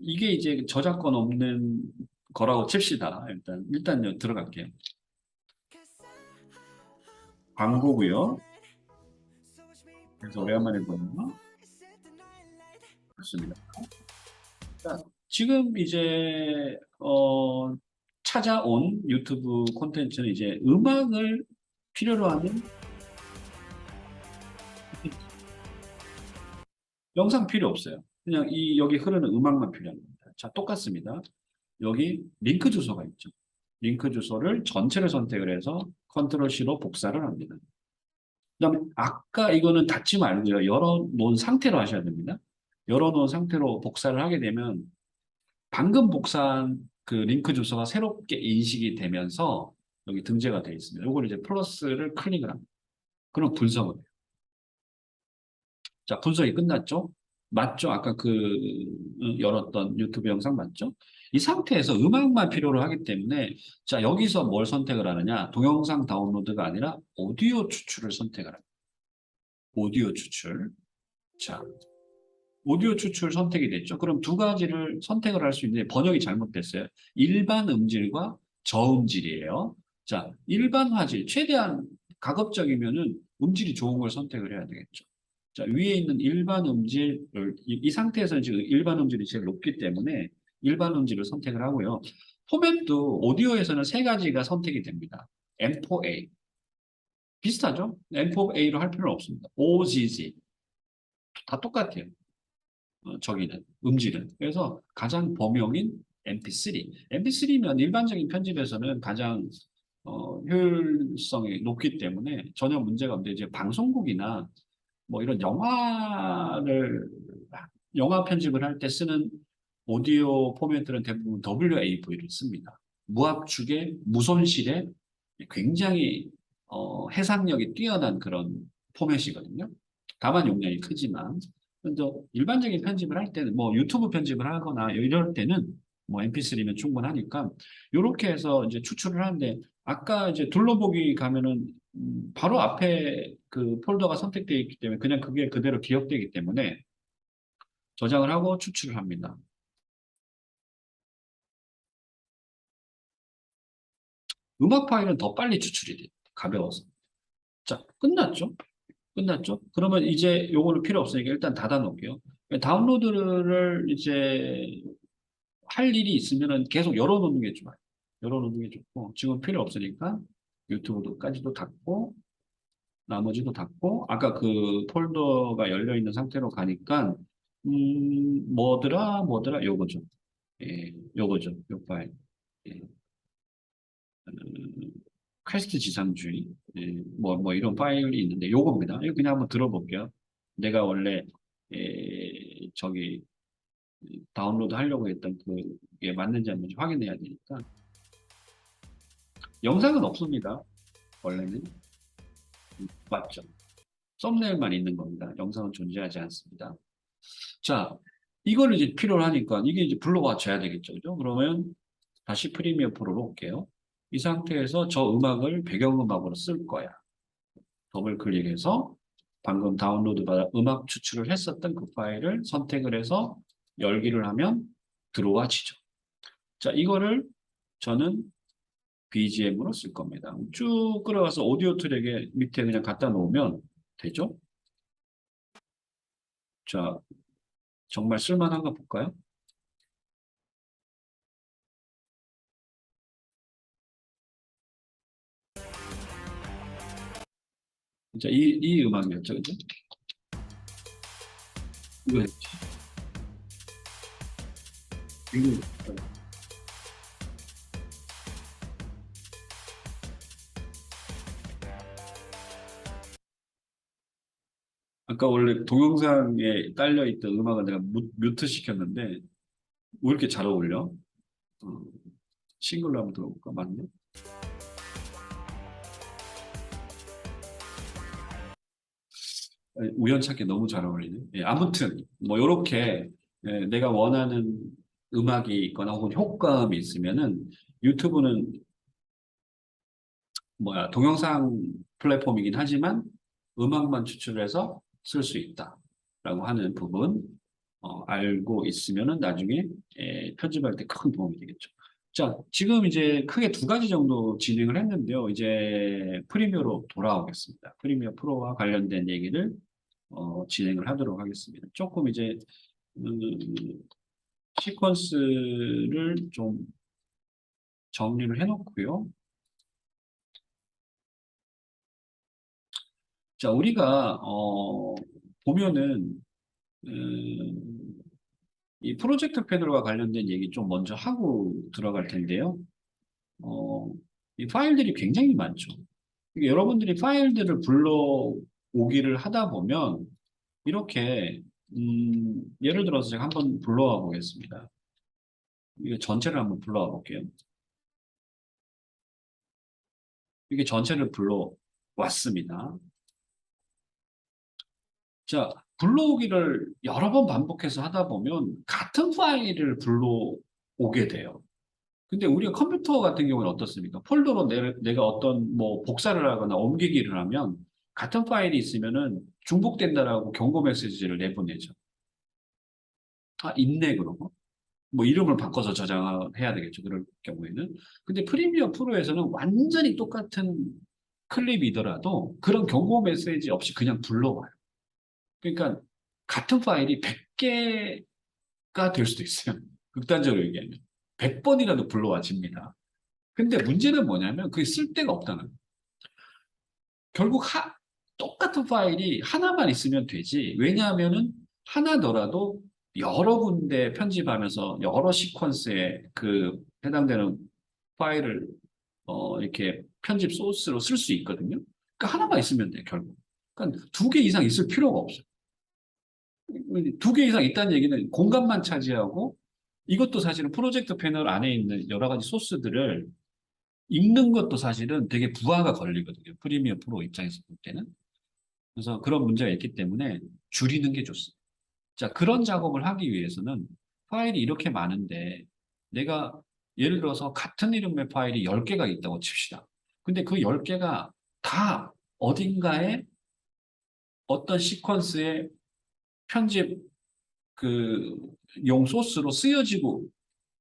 이게 이제 저작권 없는 거라고 칩시다. 일단 들어갈게요. 광고고요. 그래서 오랜만에 보는 거. 좋습니다. 자, 지금 이제 찾아온 유튜브 콘텐츠는 이제 음악을 필요로 하는 영상 필요 없어요. 그냥 여기 흐르는 음악만 필요한 겁니다. 자, 똑같습니다. 여기 링크 주소가 있죠. 링크 주소를 전체를 선택을 해서 컨트롤 C로 복사를 합니다. 그다음에 아까 이거는 닫지 말고요. 열어놓은 상태로 하셔야 됩니다. 열어놓은 상태로 복사를 하게 되면 방금 복사한 그 링크 주소가 새롭게 인식이 되면서 여기 등재가 되어 있습니다. 이걸 이제 플러스를 클릭을 합니다. 그럼 분석을 해요. 자, 분석이 끝났죠? 맞죠? 아까 열었던 유튜브 영상 맞죠? 이 상태에서 음악만 필요로 하기 때문에 자, 여기서 뭘 선택을 하느냐? 동영상 다운로드가 아니라 오디오 추출을 선택을 합니다. 오디오 추출. 자, 오디오 추출 선택이 됐죠. 그럼 두 가지를 선택을 할 수 있는데 번역이 잘못됐어요. 일반 음질과 저음질이에요. 자, 일반 화질, 최대한 가급적이면은 음질이 좋은 걸 선택을 해야 되겠죠. 자, 위에 있는 일반 음질을, 이 상태에서는 지금 일반 음질이 제일 높기 때문에 일반 음질을 선택을 하고요. 포맷도 오디오에서는 세 가지가 선택이 됩니다. M4A. 비슷하죠? M4A로 할 필요는 없습니다. OGG. 다 똑같아요. 저기는 음질은. 그래서 가장 범용인 MP3. MP3면 일반적인 편집에서는 가장 효율성이 높기 때문에 전혀 문제가 없는데 이제 방송국이나 뭐 이런 영화를 영화 편집을 할 때 쓰는 오디오 포맷들은 대부분 WAV를 씁니다. 무압축에 무손실에 굉장히 해상력이 뛰어난 그런 포맷이거든요. 다만 용량이 크지만 근데 일반적인 편집을 할 때는 뭐 유튜브 편집을 하거나 이럴 때는 뭐 MP3면 충분하니까 이렇게 해서 이제 추출을 하는데 아까 이제 둘러보기 가면은 바로 앞에 그 폴더가 선택되어 있기 때문에 그냥 그게 그대로 기억되기 때문에 저장을 하고 추출을 합니다. 음악 파일은 더 빨리 추출이 돼요. 가벼워서. 자, 끝났죠? 끝났죠? 그러면 이제 요거는 필요 없으니까 일단 닫아 놓을게요. 다운로드를 이제 할 일이 있으면은 계속 열어놓는 게 좋아요. 열어놓는 게 좋고, 지금 필요 없으니까 유튜브도까지도 닫고, 나머지도 닫고, 아까 그 폴더가 열려 있는 상태로 가니까, 뭐더라, 요거죠. 예, 요거죠. 요 파일. 예. 퀘스트 지상주의, 예, 뭐 이런 파일이 있는데 요겁니다. 이거 그냥 한번 들어볼게요. 내가 원래 저기 다운로드 하려고 했던 그게 맞는지 안 맞는지 확인해야 되니까 영상은 없습니다. 원래는 맞죠. 썸네일만 있는 겁니다. 영상은 존재하지 않습니다. 자, 이걸 이제 필요로 하니까 이게 이제 불러와 줘야 되겠죠. 그죠? 그러면 다시 프리미어 프로로 올게요. 이 상태에서 저 음악을 배경음악으로 쓸 거야. 더블 클릭해서 방금 다운로드 받아 음악 추출을 했었던 그 파일을 선택을 해서 열기를 하면 들어와지죠. 자, 이거를 저는 BGM으로 쓸 겁니다. 쭉 끌어가서 오디오 트랙에 밑에 그냥 갖다 놓으면 되죠? 자, 정말 쓸만한가 볼까요? 자, 이 음악이었죠, 그죠? 이거, 이거, 아까 원래 동영상에 딸려있던 음악을 내가 뮤트 시켰는데, 왜 이렇게 잘 어울려? 어, 싱글로 한번 들어볼까? 맞네? 우연찮게 너무 잘 어울리네. 예, 아무튼 뭐 이렇게 내가 원하는 음악이 있거나 혹은 효과음이 있으면은 유튜브는 뭐야 동영상 플랫폼이긴 하지만 음악만 추출해서 쓸 수 있다라고 하는 부분 알고 있으면은 나중에 편집할 때 큰 도움이 되겠죠. 자, 지금 이제 크게 두 가지 정도 진행을 했는데요. 이제 프리미어로 돌아오겠습니다. 프리미어 프로와 관련된 얘기를 진행을 하도록 하겠습니다. 조금 이제 음, 시퀀스를 좀 정리를 해놓고요. 자, 우리가 보면은 이 프로젝트 패널과 관련된 얘기 좀 먼저 하고 들어갈 텐데요. 어, 이 파일들이 굉장히 많죠. 이게 여러분들이 파일들을 불러오기를 하다 보면 이렇게 예를 들어서 제가 한번 불러와 보겠습니다. 이게 전체를 한번 불러와 볼게요. 이게 전체를 불러왔습니다. 자, 불러오기를 여러 번 반복해서 하다 보면 같은 파일을 불러오게 돼요. 근데 우리가 컴퓨터 같은 경우는 어떻습니까? 폴더로 내가 어떤 뭐 복사를 하거나 옮기기를 하면 같은 파일이 있으면은 중복된다라고 경고 메시지를 내보내죠. 아, 있네, 그러고. 뭐 이름을 바꿔서 저장해야 되겠죠. 그럴 경우에는. 근데 프리미어 프로에서는 완전히 똑같은 클립이더라도 그런 경고 메시지 없이 그냥 불러와요. 그러니까 같은 파일이 100개가 될 수도 있어요. 극단적으로 얘기하면. 100번이라도 불러와집니다. 근데 문제는 뭐냐면 그게 쓸 데가 없다는 거예요. 결국 똑같은 파일이 하나만 있으면 되지. 왜냐하면은 하나더라도 여러 군데 편집하면서 여러 시퀀스에 그 해당되는 파일을 이렇게 편집 소스로 쓸 수 있거든요. 그러니까 하나만 있으면 돼, 결국. 그러니까 두 개 이상 있을 필요가 없어요. 두 개 이상 있다는 얘기는 공간만 차지하고 이것도 사실은 프로젝트 패널 안에 있는 여러 가지 소스들을 읽는 것도 사실은 되게 부하가 걸리거든요. 프리미어 프로 입장에서 볼 때는. 그래서 그런 문제가 있기 때문에 줄이는 게 좋습니다. 자, 그런 작업을 하기 위해서는 파일이 이렇게 많은데 내가 예를 들어서 같은 이름의 파일이 10개가 있다고 칩시다. 근데 그 10개가 다 어딘가에 어떤 시퀀스의 편집 그 용 소스로 쓰여지고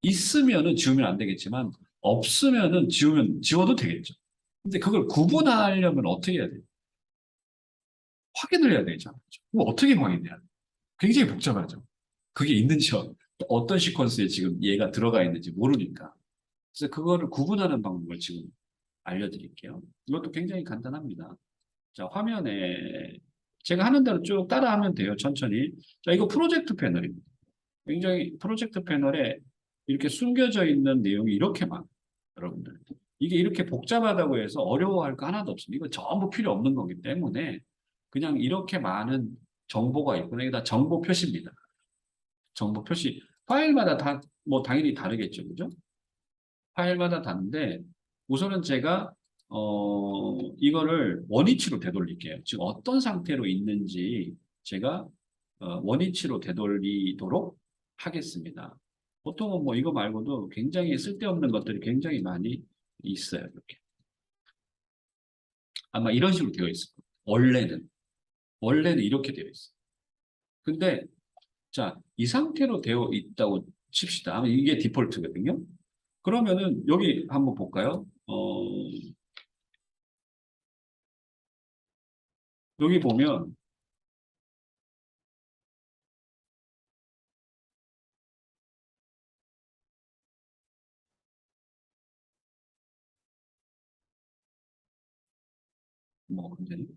있으면은 지우면 안 되겠지만 없으면은 지워도 되겠죠. 근데 그걸 구분하려면 어떻게 해야 돼요? 확인을 해야 되잖아요. 그럼 어떻게 확인해야 돼요? 굉장히 복잡하죠. 그게 있는지 어떤 시퀀스에 지금 얘가 들어가 있는지 모르니까. 그래서 그거를 구분하는 방법을 지금 알려드릴게요. 이것도 굉장히 간단합니다. 자, 화면에 제가 하는 대로 쭉 따라하면 돼요. 천천히. 자, 이거 프로젝트 패널입니다. 굉장히 프로젝트 패널에 이렇게 숨겨져 있는 내용이 이렇게 많아요. 여러분들. 이게 이렇게 복잡하다고 해서 어려워할 거 하나도 없습니다. 이거 전부 필요 없는 거기 때문에 그냥 이렇게 많은 정보가 있구나. 이게 다 정보 표시입니다. 정보 표시. 파일마다 다, 뭐, 당연히 다르겠죠. 그죠? 파일마다 다른데, 우선은 제가, 이거를 원위치로 되돌릴게요. 지금 어떤 상태로 있는지 제가, 원위치로 되돌리도록 하겠습니다. 보통은 뭐 이거 말고도 굉장히 쓸데없는 것들이 굉장히 많이 있어요. 이렇게. 아마 이런 식으로 되어 있을 거예요. 원래는 이렇게 되어 있어요. 근데, 자, 이 상태로 되어 있다고 칩시다. 아마 이게 디폴트거든요. 그러면은 여기 한번 볼까요? 여기 보면 뭐 굉장히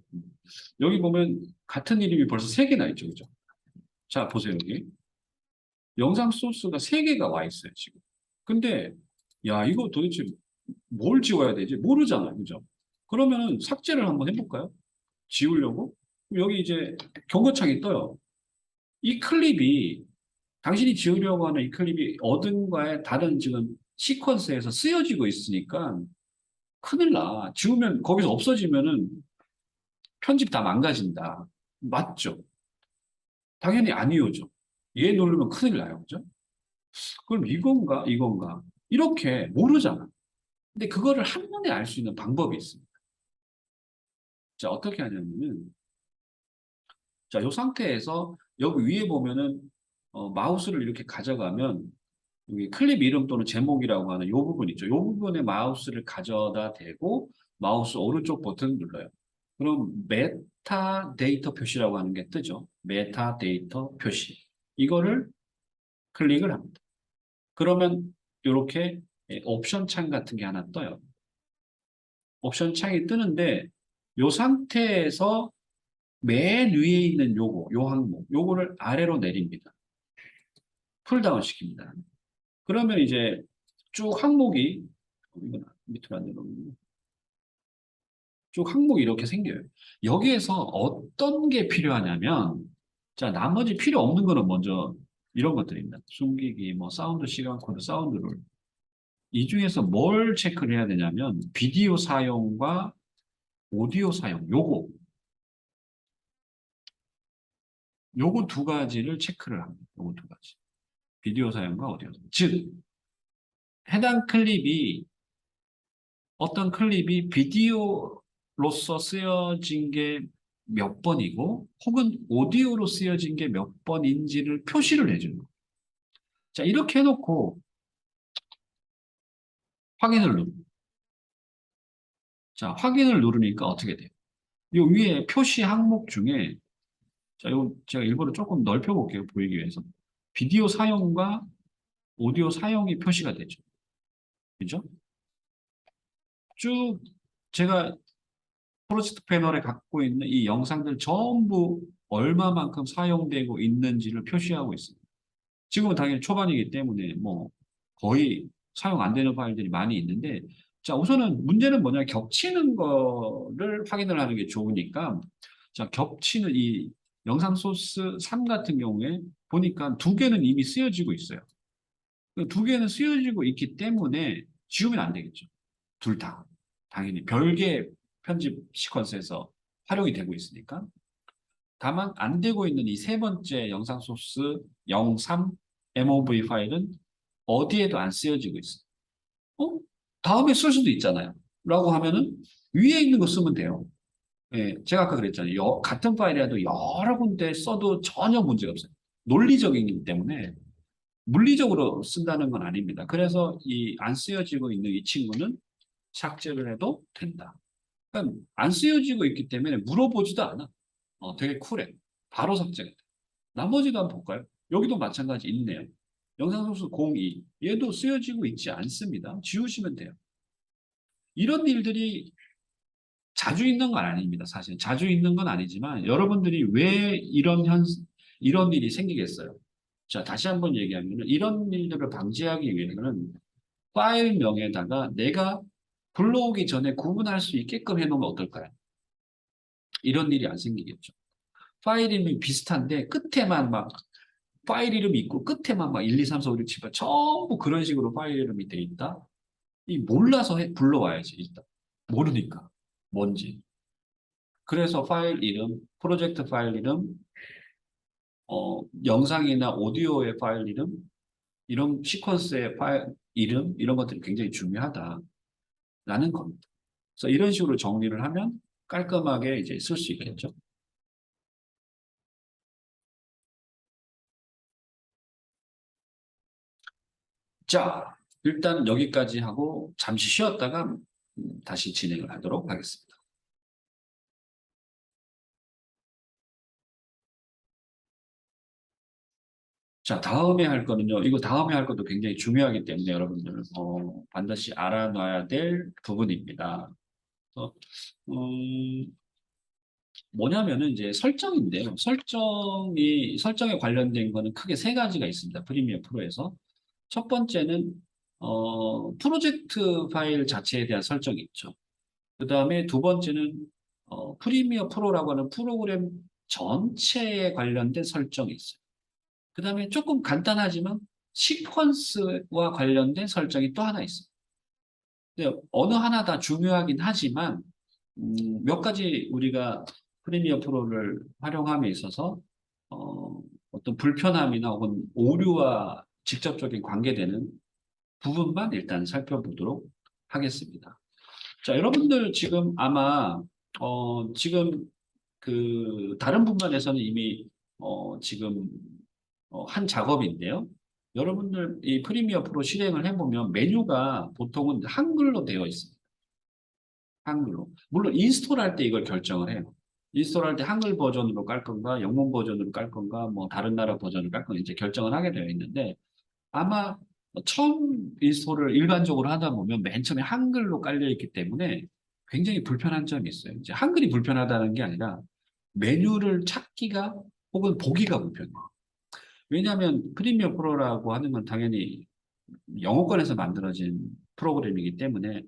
여기 보면 같은 이름이 벌써 세 개나 있죠, 그죠? 자, 보세요 여기 영상 소스가 세 개가 와 있어요 지금. 근데 야 이거 도대체 뭘 지워야 되지? 모르잖아요, 그죠? 그러면 삭제를 한번 해볼까요? 지우려고 여기 이제 경고창이 떠요. 이 클립이 당신이 지우려고 하는 이 클립이 어딘가에 다른 지금 시퀀스에서 쓰여지고 있으니까 큰일 나. 지우면 거기서 없어지면은 편집 다 망가진다. 맞죠? 당연히 아니오죠. 얘 누르면 큰일 나요. 그죠? 그럼 이건가? 이건가? 이렇게 모르잖아. 근데 그거를 한번에 알 수 있는 방법이 있습니다. 자, 어떻게 하냐면은, 자, 이 상태에서 여기 위에 보면은, 마우스를 이렇게 가져가면, 여기 클립 이름 또는 제목이라고 하는 이 부분 있죠. 이 부분에 마우스를 가져다 대고, 마우스 오른쪽 버튼 눌러요. 그럼 메타 데이터 표시라고 하는 게 뜨죠. 메타 데이터 표시. 이거를 클릭을 합니다. 그러면 이렇게 옵션 창 같은 게 하나 떠요. 옵션 창이 뜨는데 이 상태에서 맨 위에 있는 요 항목, 요거를 아래로 내립니다. 풀다운 시킵니다. 그러면 이제 쭉 항목이 이건 밑으로 안 내려오는 쭉 항목이 이렇게 생겨요. 여기에서 어떤 게 필요하냐면 자, 나머지 필요 없는 거는 먼저 이런 것들입니다. 숨기기, 뭐 사운드 시간 코드, 사운드 룰. 이 중에서 뭘 체크를 해야 되냐면 비디오 사용과 오디오 사용 요거 두 가지를 체크를 합니다. 요거 두 가지. 비디오 사용과 오디오 사용. 즉 해당 클립이 어떤 클립이 비디오로서 쓰여진 게 몇 번이고 혹은 오디오로 쓰여진 게 몇 번인지를 표시를 해주는 거예요. 자, 이렇게 해놓고 확인을 누릅니다. 자, 확인을 누르니까 어떻게 돼요? 이 위에 표시 항목 중에 자, 이거 제가 일부러 조금 넓혀 볼게요. 보이기 위해서. 비디오 사용과 오디오 사용이 표시가 되죠. 그죠? 쭉 제가 프로젝트 패널에 갖고 있는 이 영상들 전부 얼마만큼 사용되고 있는지를 표시하고 있습니다. 지금은 당연히 초반이기 때문에 뭐 거의 사용 안 되는 파일들이 많이 있는데 자, 우선은 문제는 뭐냐 겹치는 거를 확인을 하는 게 좋으니까 자, 겹치는 이 영상 소스 3 같은 경우에 보니까 두 개는 이미 쓰여지고 있어요. 그 두 개는 쓰여지고 있기 때문에 지우면 안 되겠죠. 둘 다. 당연히 별개 편집 시퀀스에서 활용이 되고 있으니까. 다만 안 되고 있는 이 세 번째 영상 소스 03 MOV 파일은 어디에도 안 쓰여지고 있어요. 어? 다음에 쓸 수도 있잖아요. 라고 하면은 위에 있는 거 쓰면 돼요. 예, 제가 아까 그랬잖아요. 같은 파일이라도 여러 군데 써도 전혀 문제가 없어요. 논리적이기 때문에 물리적으로 쓴다는 건 아닙니다. 그래서 이 안 쓰여지고 있는 이 친구는 삭제를 해도 된다. 그러니까 안 쓰여지고 있기 때문에 물어보지도 않아. 되게 쿨해. 바로 삭제가 돼. 나머지도 한번 볼까요? 여기도 마찬가지 있네요. 영상소스 02. 얘도 쓰여지고 있지 않습니다. 지우시면 돼요. 이런 일들이 자주 있는 건 아닙니다. 사실 자주 있는 건 아니지만 여러분들이 왜 이런 일이 생기겠어요? 자, 다시 한번 얘기하면 이런 일들을 방지하기 위해서는 파일명에다가 내가 불러오기 전에 구분할 수 있게끔 해놓으면 어떨까요? 이런 일이 안 생기겠죠. 파일 이름이 비슷한데 끝에만 막 파일 이름이 있고 끝에만 막 1, 2, 3, 4, 5, 6, 7, 8 전부 그런 식으로 파일 이름이 돼 있다. 이 몰라서 불러와야지 일단. 모르니까 뭔지. 그래서 파일 이름, 프로젝트 파일 이름, 영상이나 오디오의 파일 이름, 이런 시퀀스의 파일 이름 이런 것들이 굉장히 중요하다라는 겁니다. 그래서 이런 식으로 정리를 하면 깔끔하게 이제 쓸 수 있겠죠. 자, 일단 여기까지 하고 잠시 쉬었다가 다시 진행을 하도록 하겠습니다. 자, 다음에 할 거는요. 이거 다음에 할 것도 굉장히 중요하기 때문에 여러분들 반드시 알아놔야 될 부분입니다. 어, 음, 뭐냐면은 이제 설정인데요. 설정에 관련된 거는 크게 세 가지가 있습니다. 프리미어 프로에서. 첫 번째는 프로젝트 파일 자체에 대한 설정이 있죠. 그 다음에 두 번째는 프리미어 프로라고 하는 프로그램 전체에 관련된 설정이 있어요. 그 다음에 조금 간단하지만 시퀀스와 관련된 설정이 또 하나 있어요. 근데 어느 하나 다 중요하긴 하지만 몇 가지 우리가 프리미어 프로를 활용함에 있어서 어떤 불편함이나 혹은 오류와 직접적인 관계되는 부분만 일단 살펴보도록 하겠습니다. 자, 여러분들 지금 아마 지금 그 다른 분간에서는 이미 지금 한 작업인데요. 여러분들 이 프리미어 프로 실행을 해보면 메뉴가 보통은 한글로 되어 있습니다. 한글로. 물론 인스톨할 때 이걸 결정을 해요. 인스톨할 때 한글 버전으로 깔 건가, 영문 버전으로 깔 건가, 뭐 다른 나라 버전으로 깔 건가 이제 결정을 하게 되어 있는데 아마 처음 인스톨을 일반적으로 하다 보면 맨 처음에 한글로 깔려 있기 때문에 굉장히 불편한 점이 있어요. 이제 한글이 불편하다는 게 아니라 메뉴를 찾기가 혹은 보기가 불편해요. 왜냐하면 프리미어 프로라고 하는 건 당연히 영어권에서 만들어진 프로그램이기 때문에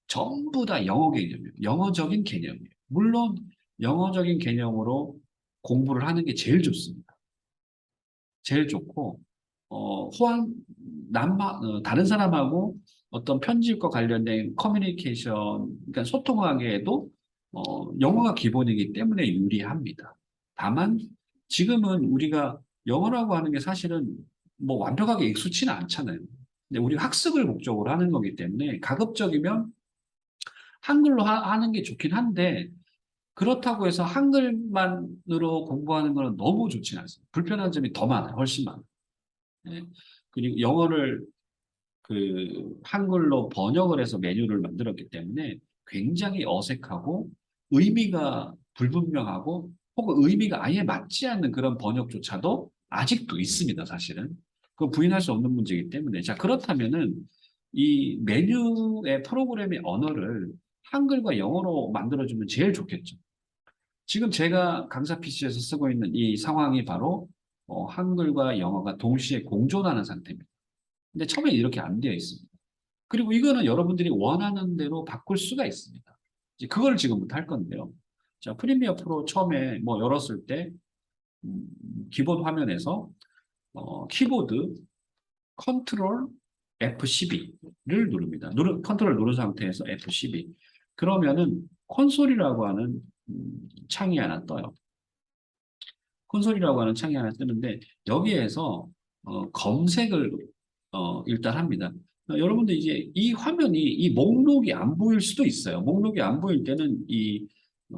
전부 다 영어 개념이에요. 영어적인 개념이에요. 물론 영어적인 개념으로 공부를 하는 게 제일 좋습니다. 제일 좋고 호환 다른 사람하고 어떤 편집과 관련된 커뮤니케이션, 그러니까 소통하기에도 영어가 기본이기 때문에 유리합니다. 다만 지금은 우리가 영어라고 하는 게 사실은 뭐 완벽하게 익숙치는 않잖아요. 근데 우리 학습을 목적으로 하는 거기 때문에 가급적이면 한글로 하는 게 좋긴 한데 그렇다고 해서 한글만으로 공부하는 거는 너무 좋지는 않습니다. 불편한 점이 더 많아요. 훨씬 많아요. 네. 그리고 영어를 그 한글로 번역을 해서 메뉴를 만들었기 때문에 굉장히 어색하고 의미가 불분명하고 혹은 의미가 아예 맞지 않는 그런 번역조차도 아직도 있습니다, 사실은. 그건 부인할 수 없는 문제이기 때문에. 자, 그렇다면은 이 메뉴의 프로그램의 언어를 한글과 영어로 만들어주면 제일 좋겠죠. 지금 제가 강사 PC에서 쓰고 있는 이 상황이 바로 한글과 영어가 동시에 공존하는 상태입니다. 근데 처음에 이렇게 안 되어 있습니다. 그리고 이거는 여러분들이 원하는 대로 바꿀 수가 있습니다. 이제 그걸 지금부터 할 건데요. 자, 프리미어 프로 처음에 뭐 열었을 때 기본 화면에서 키보드 컨트롤 F12를 누릅니다. 컨트롤 누른 상태에서 F12. 그러면은 콘솔이라고 하는 창이 하나 떠요. 콘솔이라고 하는 창이 하나 뜨는데 여기에서 검색을 일단 합니다. 여러분들 이제 이 화면이 이 목록이 안 보일 수도 있어요. 목록이 안 보일 때는 이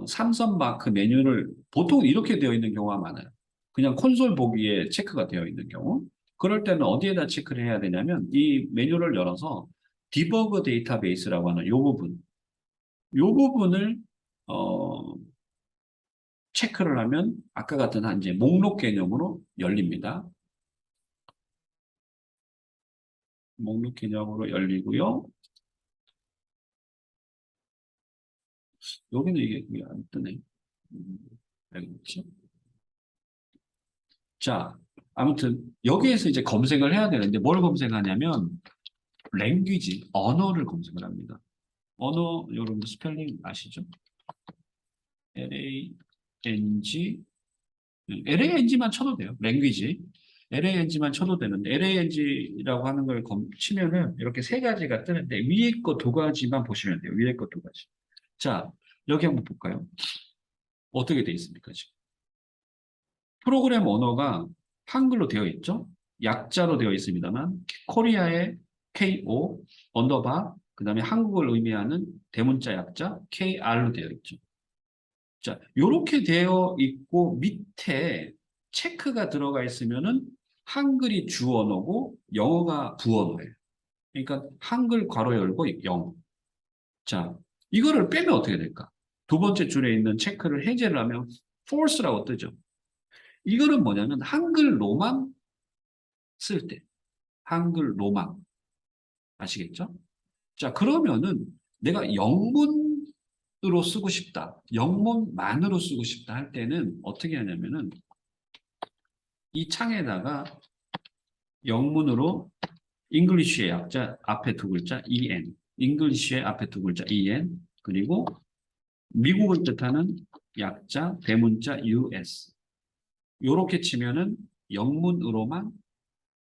삼선 마크 메뉴를 보통 이렇게 되어 있는 경우가 많아요. 그냥 콘솔 보기에 체크가 되어 있는 경우. 그럴 때는 어디에다 체크를 해야 되냐면 이 메뉴를 열어서 디버그 데이터베이스라고 하는 요 부분을 어, 체크를 하면 아까 같은 한 이제 목록 개념으로 열립니다. 목록 개념으로 열리고요. 여기는 이게 안 뜨네. 알겠지? 자, 아무튼 여기에서 이제 검색을 해야 되는데 뭘 검색하냐면 랭귀지, 언어를 검색을 합니다. 언어, 여러분들 스펠링 아시죠? LANG, LANG만 쳐도 돼요. 랭귀지. LANG만 쳐도 되는데 LANG라고 하는 걸 치면은 이렇게 세 가지가 뜨는데 위에 거 두 가지만 보시면 돼요. 위에 거 두 가지. 자, 여기 한번 볼까요? 어떻게 돼 있습니까, 지금? 프로그램 언어가 한글로 되어 있죠? 약자로 되어 있습니다만, 코리아의 KO, 언더바, 그 다음에 한국을 의미하는 대문자 약자 KR로 되어 있죠. 자, 이렇게 되어 있고, 밑에 체크가 들어가 있으면은 한글이 주 언어고, 영어가 부 언어예요. 그러니까 한글 괄호 열고 영어. 자, 이거를 빼면 어떻게 될까? 두 번째 줄에 있는 체크를 해제를 하면 false라고 뜨죠. 이거는 뭐냐면 한글로만 쓸 때, 한글로만 아시겠죠? 자, 그러면은 내가 영문으로 쓰고 싶다, 영문만으로 쓰고 싶다 할 때는 어떻게 하냐면은 이 창에다가 영문으로 잉글리쉬의 약자 앞에 두 글자 en, 잉글리쉬의 앞에 두 글자 en, 그리고 미국을 뜻하는 약자 대문자 us. 요렇게 치면은 영문으로만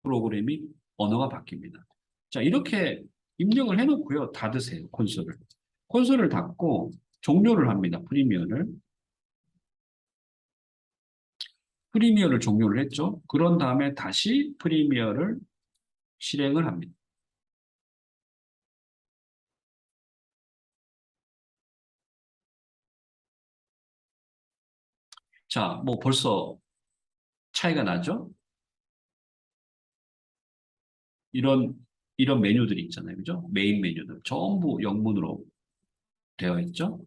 프로그램이 언어가 바뀝니다. 자, 이렇게 입력을 해놓고요. 닫으세요. 콘솔을. 콘솔을 닫고 종료를 합니다. 프리미어를 종료를 했죠. 그런 다음에 다시 프리미어를 실행을 합니다. 자, 뭐 벌써 차이가 나죠? 이런 이런 메뉴들이 있잖아요. 그죠? 메인 메뉴들 전부 영문으로 되어 있죠.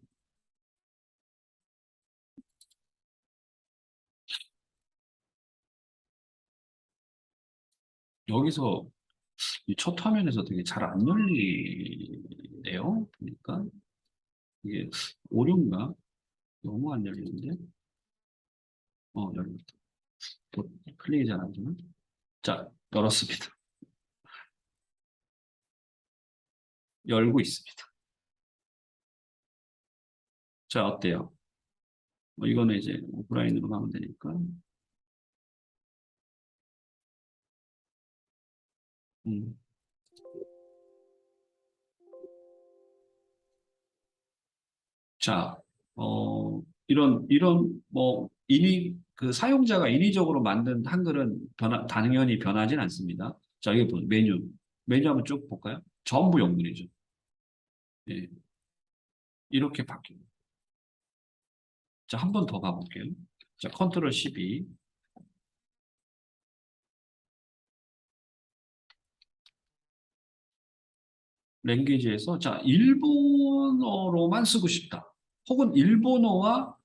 여기서 이 첫 화면에서 되게 잘 안 열리네요. 보니까 이게 오류인가? 너무 안 열리는데? 열렸다. 클릭이 잘 안 되나? 자, 열었습니다. 열고 있습니다. 자, 어때요? 이거는 이제 오프라인으로 가면 되니까. 음. 자, 이런, 뭐, 그 사용자가 인위적으로 만든 한글은 당연히 변하진 않습니다. 자, 여기 메뉴. 메뉴 한번 쭉 볼까요? 전부 영문이죠. 예, 이렇게 바뀝니다. 자, 한 번 더 가볼게요. 자, 컨트롤 12. 랭귀지에서, 자, 일본어로만 쓰고 싶다. 혹은 일본어와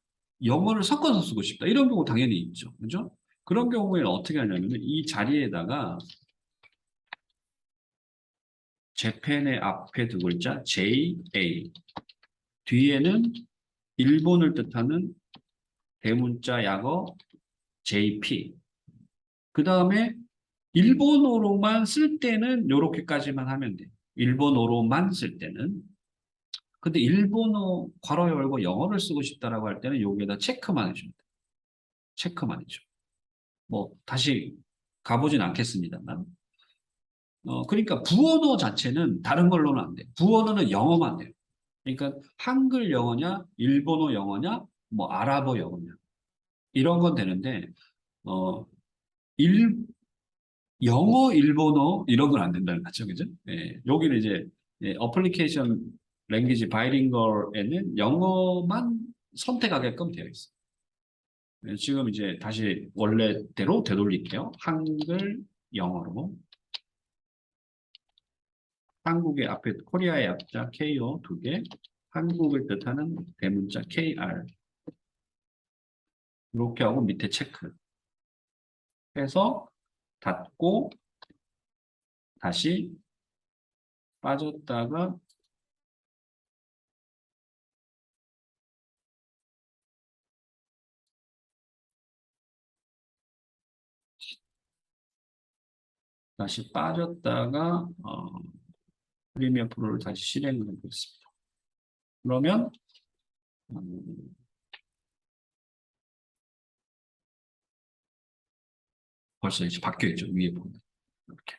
영어를 섞어서 쓰고 싶다. 이런 경우 당연히 있죠. 그죠? 그런 경우에는 어떻게 하냐면, 이 자리에다가 재팬의 앞에 두 글자 JA, 뒤에는 일본을 뜻하는 대문자 약어 JP, 그 다음에 일본어로만 쓸 때는 이렇게까지만 하면 돼요. 일본어로만 쓸 때는. 근데 일본어 괄호 열고 영어를 쓰고 싶다라고 할 때는 여기에다 체크만 해줍니다. 체크만 해줘. 뭐 다시 가보진 않겠습니다만. 그러니까 부언어 자체는 다른 걸로는 안 돼. 부언어는 영어만 돼요. 그러니까 한글 영어냐, 일본어 영어냐, 뭐 아랍어 영어냐 이런 건 되는데 어, 일 영어, 일본어 이런 건 안 된다는 거죠, 그죠? 예, 여기는 이제 어플리케이션 랭귀지 바이링걸에는 영어만 선택하게끔 되어 있어요. 지금 이제 다시 원래대로 되돌릴게요. 한글, 영어로. 한국의 앞에 코리아의 앞자 KO 두 개, 한국을 뜻하는 대문자 KR 이렇게 하고 밑에 체크 해서 닫고 다시 빠졌다가 다시 빠졌다가 프리미어 프로를 다시 실행을 해보겠습니다. 그러면 벌써 이제 바뀌어 있죠. 위에 보면 이렇게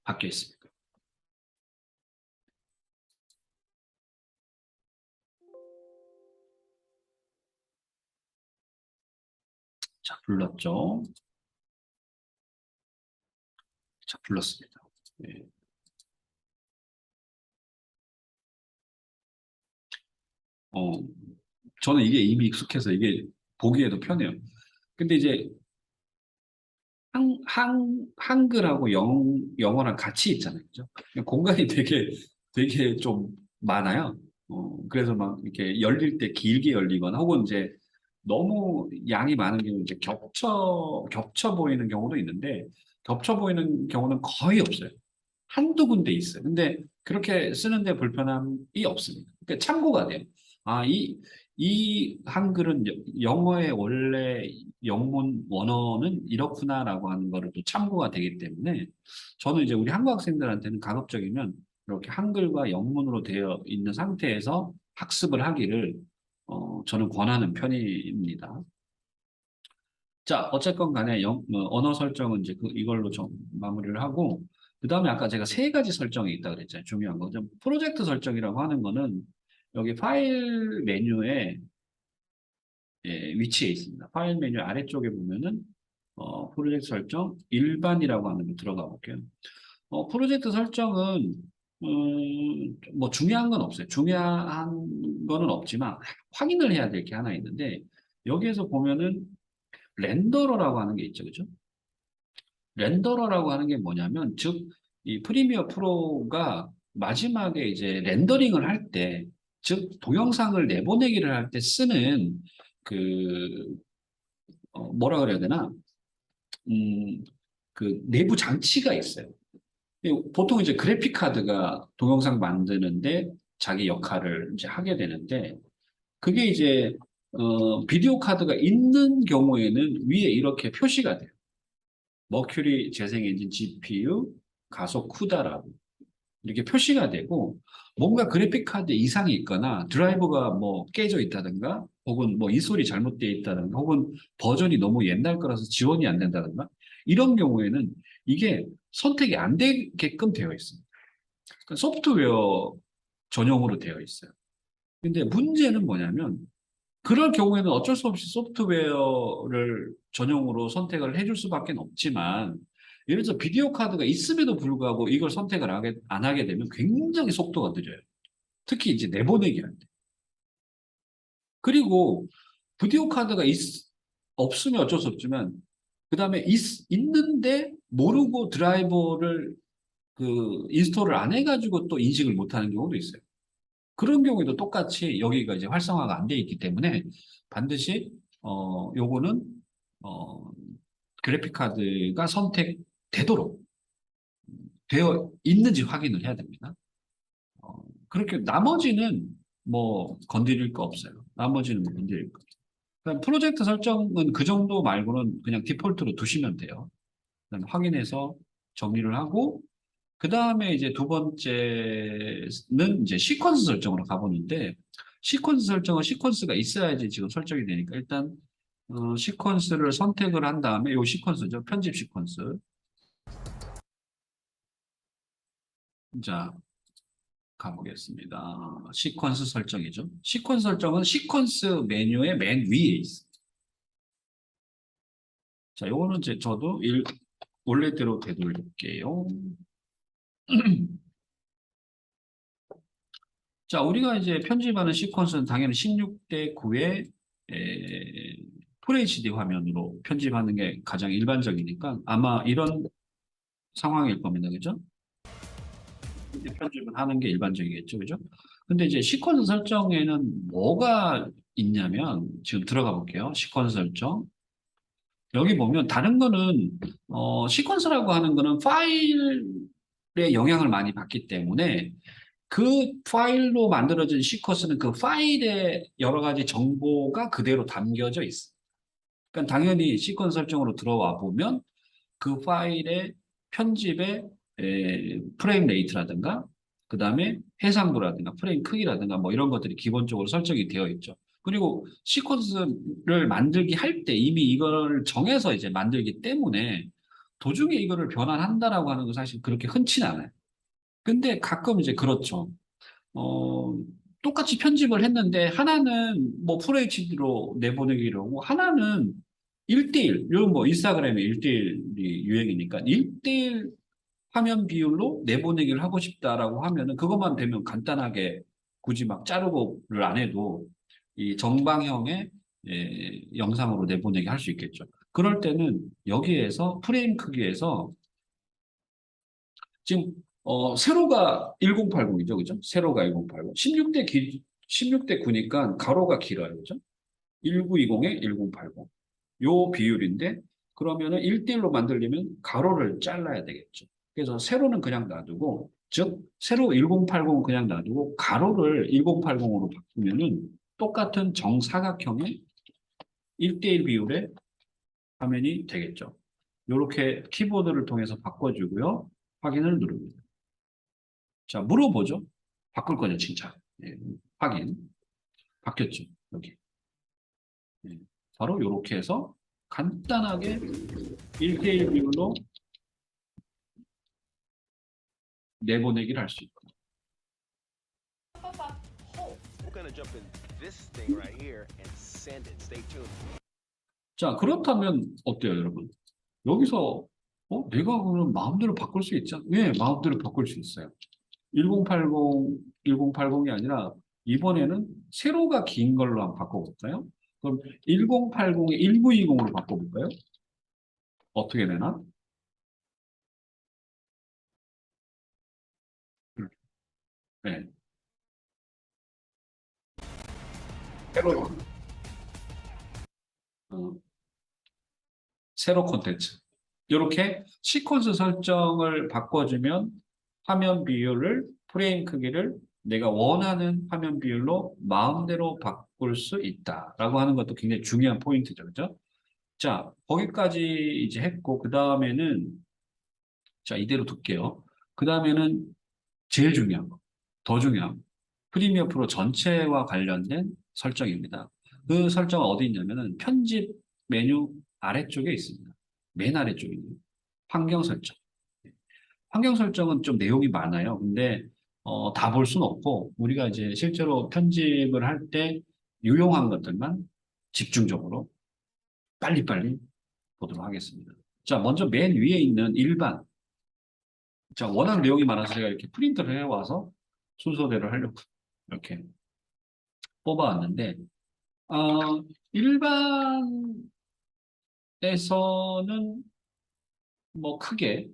바뀌어 있습니다. 자, 불렀죠. 자, 불렀습니다. 네. 어, 저는 이게 이미 익숙해서 이게 보기에도 편해요. 근데 이제 한글하고 영어랑 같이 있잖아요. 그죠? 공간이 되게 좀 많아요. 그래서 막 이렇게 열릴 때 길게 열리거나 혹은 이제 너무 양이 많은 경우 이제 겹쳐 보이는 경우도 있는데 겹쳐 보이는 경우는 거의 없어요. 한두 군데 있어요. 근데 그렇게 쓰는데 불편함이 없습니다. 그러니까 참고가 돼요. 아, 이 한글은 영어의 원래 영문 원어는 이렇구나라고 하는 거를 또 참고가 되기 때문에 저는 이제 우리 한국 학생들한테는 가급적이면 이렇게 한글과 영문으로 되어 있는 상태에서 학습을 하기를 저는 권하는 편입니다. 자, 어쨌건 간에 언어 설정은 이제 이걸로 좀 마무리를 하고, 그 다음에 아까 제가 세 가지 설정이 있다 그랬잖아요. 중요한 거. 좀 프로젝트 설정이라고 하는 거는 여기 파일 메뉴에 위치해 있습니다. 파일 메뉴 아래쪽에 보면은, 프로젝트 설정 일반이라고 하는 거 들어가 볼게요. 프로젝트 설정은, 뭐 중요한 건 없어요. 중요한 거는 없지만 확인을 해야 될 게 하나 있는데, 여기에서 보면은 렌더러라고 하는 게 있죠. 그죠? 렌더러라고 하는 게 뭐냐면, 즉, 이 프리미어 프로가 마지막에 이제 렌더링을 할 때, 즉, 동영상을 내보내기를 할 때 쓰는 그, 뭐라 그래야 되나? 음, 그 내부 장치가 있어요. 보통 이제 그래픽 카드가 동영상 만드는데 자기 역할을 이제 하게 되는데, 그게 이제, 비디오 카드가 있는 경우에는 위에 이렇게 표시가 돼요. 머큐리 재생 엔진 GPU 가속 후다라고 이렇게 표시가 되고 뭔가 그래픽 카드 이상이 있거나 드라이버가 뭐 깨져 있다든가 혹은 뭐 이 소리 잘못되어 있다든가 혹은 버전이 너무 옛날 거라서 지원이 안 된다든가 이런 경우에는 이게 선택이 안 되게끔 되어 있습니다. 그러니까 소프트웨어 전용으로 되어 있어요. 근데 문제는 뭐냐면 그럴 경우에는 어쩔 수 없이 소프트웨어를 전용으로 선택을 해줄 수밖에 없지만, 예를 들어서 비디오 카드가 있음에도 불구하고 이걸 선택을 안 하게 되면 굉장히 속도가 느려요. 특히 이제 내보내기 할 때. 그리고 비디오 카드가 없으면 어쩔 수 없지만, 그 다음에 있는데 모르고 드라이버를 인스톨을 안 해가지고 또 인식을 못 하는 경우도 있어요. 그런 경우에도 똑같이 여기가 이제 활성화가 안 돼 있기 때문에 반드시 요거는 어, 그래픽 카드가 선택되도록 되어 있는지 확인을 해야 됩니다. 그렇게 나머지는 뭐 건드릴 거 없어요. 나머지는 뭐 건드릴 거. 그럼 프로젝트 설정은 그 정도 말고는 그냥 디폴트로 두시면 돼요. 그다음 확인해서 정리를 하고 그 다음에 이제 두 번째는 이제 시퀀스 설정으로 가보는데 시퀀스 설정은 시퀀스가 있어야지 지금 설정이 되니까 일단 시퀀스를 선택을 한 다음에 요 시퀀스죠. 편집 시퀀스. 자, 가보겠습니다. 시퀀스 설정이죠. 시퀀스 설정은 시퀀스 메뉴의 맨 위에 있어요. 자, 요거는 이제 저도 원래대로 되돌릴게요. 자, 우리가 이제 편집하는 시퀀스는 당연히 16대 9의 FHD 화면으로 편집하는 게 가장 일반적이니까 아마 이런 상황일 겁니다. 그죠? 편집을 하는 게 일반적이겠죠. 그죠? 근데 이제 시퀀스 설정에는 뭐가 있냐면 지금 들어가 볼게요. 시퀀스 설정. 여기 보면 다른 거는 시퀀스라고 하는 거는 파일에 영향을 많이 받기 때문에 그 파일로 만들어진 시퀀스는 그 파일에 여러 가지 정보가 그대로 담겨져 있어. 그러니까 당연히 시퀀스 설정으로 들어와 보면 그 파일의 편집의 프레임 레이트라든가 그 다음에 해상도라든가 프레임 크기라든가 뭐 이런 것들이 기본적으로 설정이 되어 있죠. 그리고 시퀀스를 만들기 할 때 이미 이걸 정해서 이제 만들기 때문에 도중에 이거를 변환한다라고 하는 건 사실 그렇게 흔치는 않아요. 근데 가끔 이제 그렇죠. 어, 똑같이 편집을 했는데 하나는 뭐 FHD로 내보내기로 하고 하나는 1대1, 이런 뭐 인스타그램에 1대1이 유행이니까 1대1 화면 비율로 내보내기를 하고 싶다라고 하면은 그것만 되면 간단하게 굳이 막 자르고를 안 해도 이 정방형의 영상으로 내보내기 할 수 있겠죠. 그럴 때는 여기에서 프레임 크기에서 지금 세로가 1080이죠, 그죠? 세로가 1080. 16대 9니까 가로가 길어요, 그죠? 1920에 1080. 요 비율인데 그러면은 1대1로 만들려면 가로를 잘라야 되겠죠. 그래서 세로는 그냥 놔두고 즉 세로 1080은 그냥 놔두고 가로를 1080으로 바꾸면은 똑같은 정사각형의 1대1 비율의 화면이 되겠죠. 이렇게 키보드를 통해서 바꿔주고요. 확인을 누릅니다. 자, 물어보죠. 바꿀 거냐, 진짜. 예, 확인. 바뀌었죠. 여기. 예, 바로 이렇게 해서 간단하게 1대1 비율로 내보내기를 할 수 있고. 자, 그렇다면 어때요, 여러분? 여기서 내가 그럼 마음대로 바꿀 수 있지 않? 예, 마음대로 바꿀 수 있어요. 1080이 아니라 이번에는 세로가 긴 걸로 한번 바꿔볼까요? 그럼 1080에 1920으로 바꿔볼까요? 어떻게 되나? 네. 세로, 어, 세로 콘텐츠. 이렇게 시퀀스 설정을 바꿔주면 화면 비율을, 프레임 크기를 내가 원하는 화면 비율로 마음대로 바꿀 수 있다라고 하는 것도 굉장히 중요한 포인트죠. 그죠? 자, 거기까지 이제 했고, 그 다음에는, 자, 이대로 둘게요. 그 다음에는 제일 중요한 거, 더 중요한 거. 프리미어 프로 전체와 관련된 설정입니다. 그 설정은 어디 있냐면은 편집 메뉴 아래쪽에 있습니다. 맨 아래쪽에 있는 환경 설정. 환경 설정은 좀 내용이 많아요. 근데 다 볼 수는 없고 우리가 이제 실제로 편집을 할 때 유용한 것들만 집중적으로 빨리빨리 보도록 하겠습니다. 자, 먼저 맨 위에 있는 일반. 자, 워낙 내용이 많아서 제가 이렇게 프린트를 해와서 순서대로 하려고 이렇게 뽑아왔는데, 일반에서는 뭐 크게,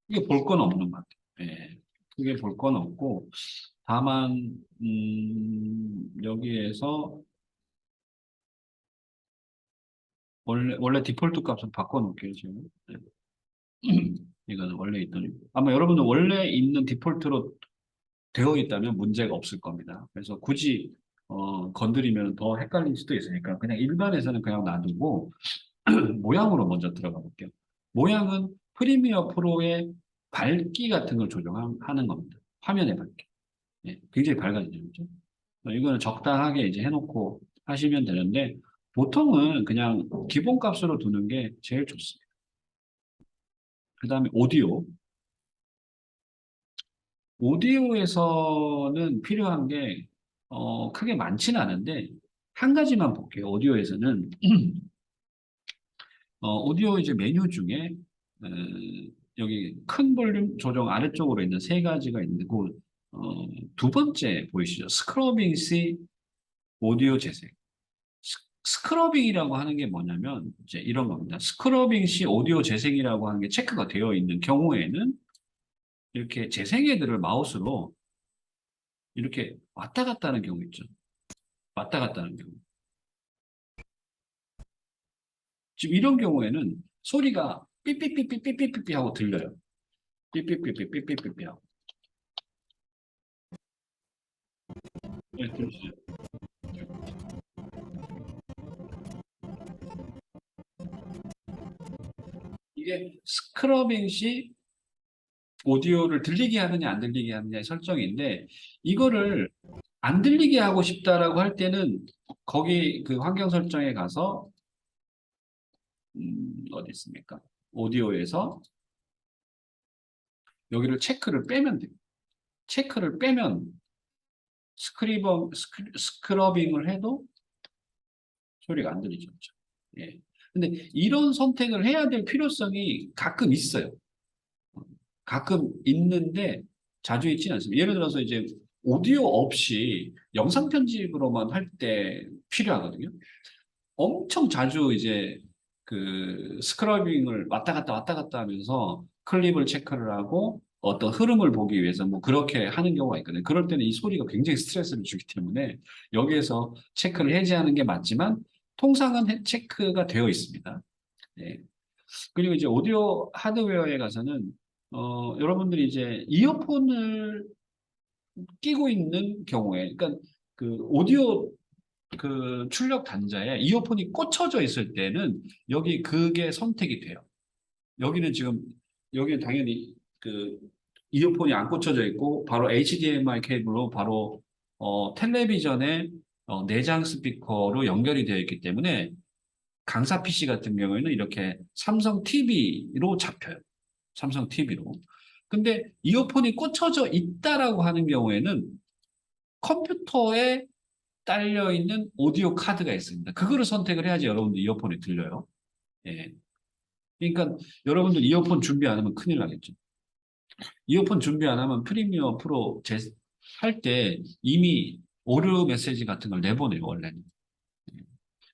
이게 볼 건 없는 것 같아요. 크게 볼 건 없고, 다만, 여기에서 원래 디폴트 값은 바꿔놓을게요, 지금. 네. 이거는 원래 있던, 아마 여러분은 원래 있는 디폴트로 되어 있다면 문제가 없을 겁니다. 그래서 굳이 건드리면 더 헷갈릴 수도 있으니까 그냥 일반에서는 그냥 놔두고 모양으로 먼저 들어가 볼게요. 모양은 프리미어 프로의 밝기 같은 걸 조정하는 겁니다. 화면의 밝기. 예, 굉장히 밝아지죠. 그죠? 이거는 적당하게 이제 해놓고 하시면 되는데, 보통은 그냥 기본값으로 두는 게 제일 좋습니다. 그 다음에 오디오. 오디오에서는 필요한 게, 크게 많지는 않은데, 한 가지만 볼게요. 오디오에서는, 오디오 이제 메뉴 중에, 어, 여기 큰 볼륨 조정 아래쪽으로 있는 세 가지가 있는데, 두 번째 보이시죠? 스크러빙 C 오디오 재생. 스크러빙이라고 하는 게 뭐냐면, 이제 이런 겁니다. 스크러빙 C 오디오 재생이라고 하는 게 체크가 되어 있는 경우에는, 이렇게 재생애들을 마우스로 이렇게 왔다 갔다 하는 경우 있죠. 왔다 갔다 하는 경우. 지금 이런 경우에는 소리가 삐삐삐삐삐삐삐삐 하고 들려요. 삐삐삐삐삐삐삐삐 하고. 네, 들으시죠? 이게 스크러빙 시 오디오를 들리게 하느냐 안 들리게 하느냐의 설정인데, 이거를 안 들리게 하고 싶다라고 할 때는 거기 그 환경 설정에 가서 어디 있습니까? 오디오에서 여기를 체크를 빼면 돼요. 체크를 빼면 스크러빙을 해도 소리가 안 들리죠. 그렇죠? 예. 근데 이런 선택을 해야 될 필요성이 가끔 있어요. 가끔 있는데 자주 있지는 않습니다. 예를 들어서 이제 오디오 없이 영상 편집으로만 할 때 필요하거든요. 엄청 자주 이제 그 스크러빙을 왔다 갔다 하면서 클립을 체크를 하고 어떤 흐름을 보기 위해서 뭐 그렇게 하는 경우가 있거든요. 그럴 때는 이 소리가 굉장히 스트레스를 주기 때문에 여기에서 체크를 해제하는 게 맞지만 통상은 체크가 되어 있습니다. 네. 그리고 이제 오디오 하드웨어에 가서는 여러분들이 이제 이어폰을 끼고 있는 경우에, 그러니까 그 오디오 그 출력 단자에 이어폰이 꽂혀져 있을 때는 여기 그게 선택이 돼요. 여기는 지금 여기는 당연히 그 이어폰이 안 꽂혀져 있고 바로 HDMI 케이블로 바로 텔레비전에 내장 스피커로 연결이 되어 있기 때문에 강사 PC 같은 경우에는 이렇게 삼성 TV로 잡혀요. 삼성 TV로. 근데 이어폰이 꽂혀져 있다라고 하는 경우에는 컴퓨터에 딸려 있는 오디오 카드가 있습니다. 그거를 선택을 해야지 여러분들 이어폰이 들려요. 예. 그러니까 여러분들 이어폰 준비 안 하면 큰일 나겠죠. 이어폰 준비 안 하면 프리미어 프로 할 때 이미 오류 메시지 같은 걸 내보내요, 원래는. 예.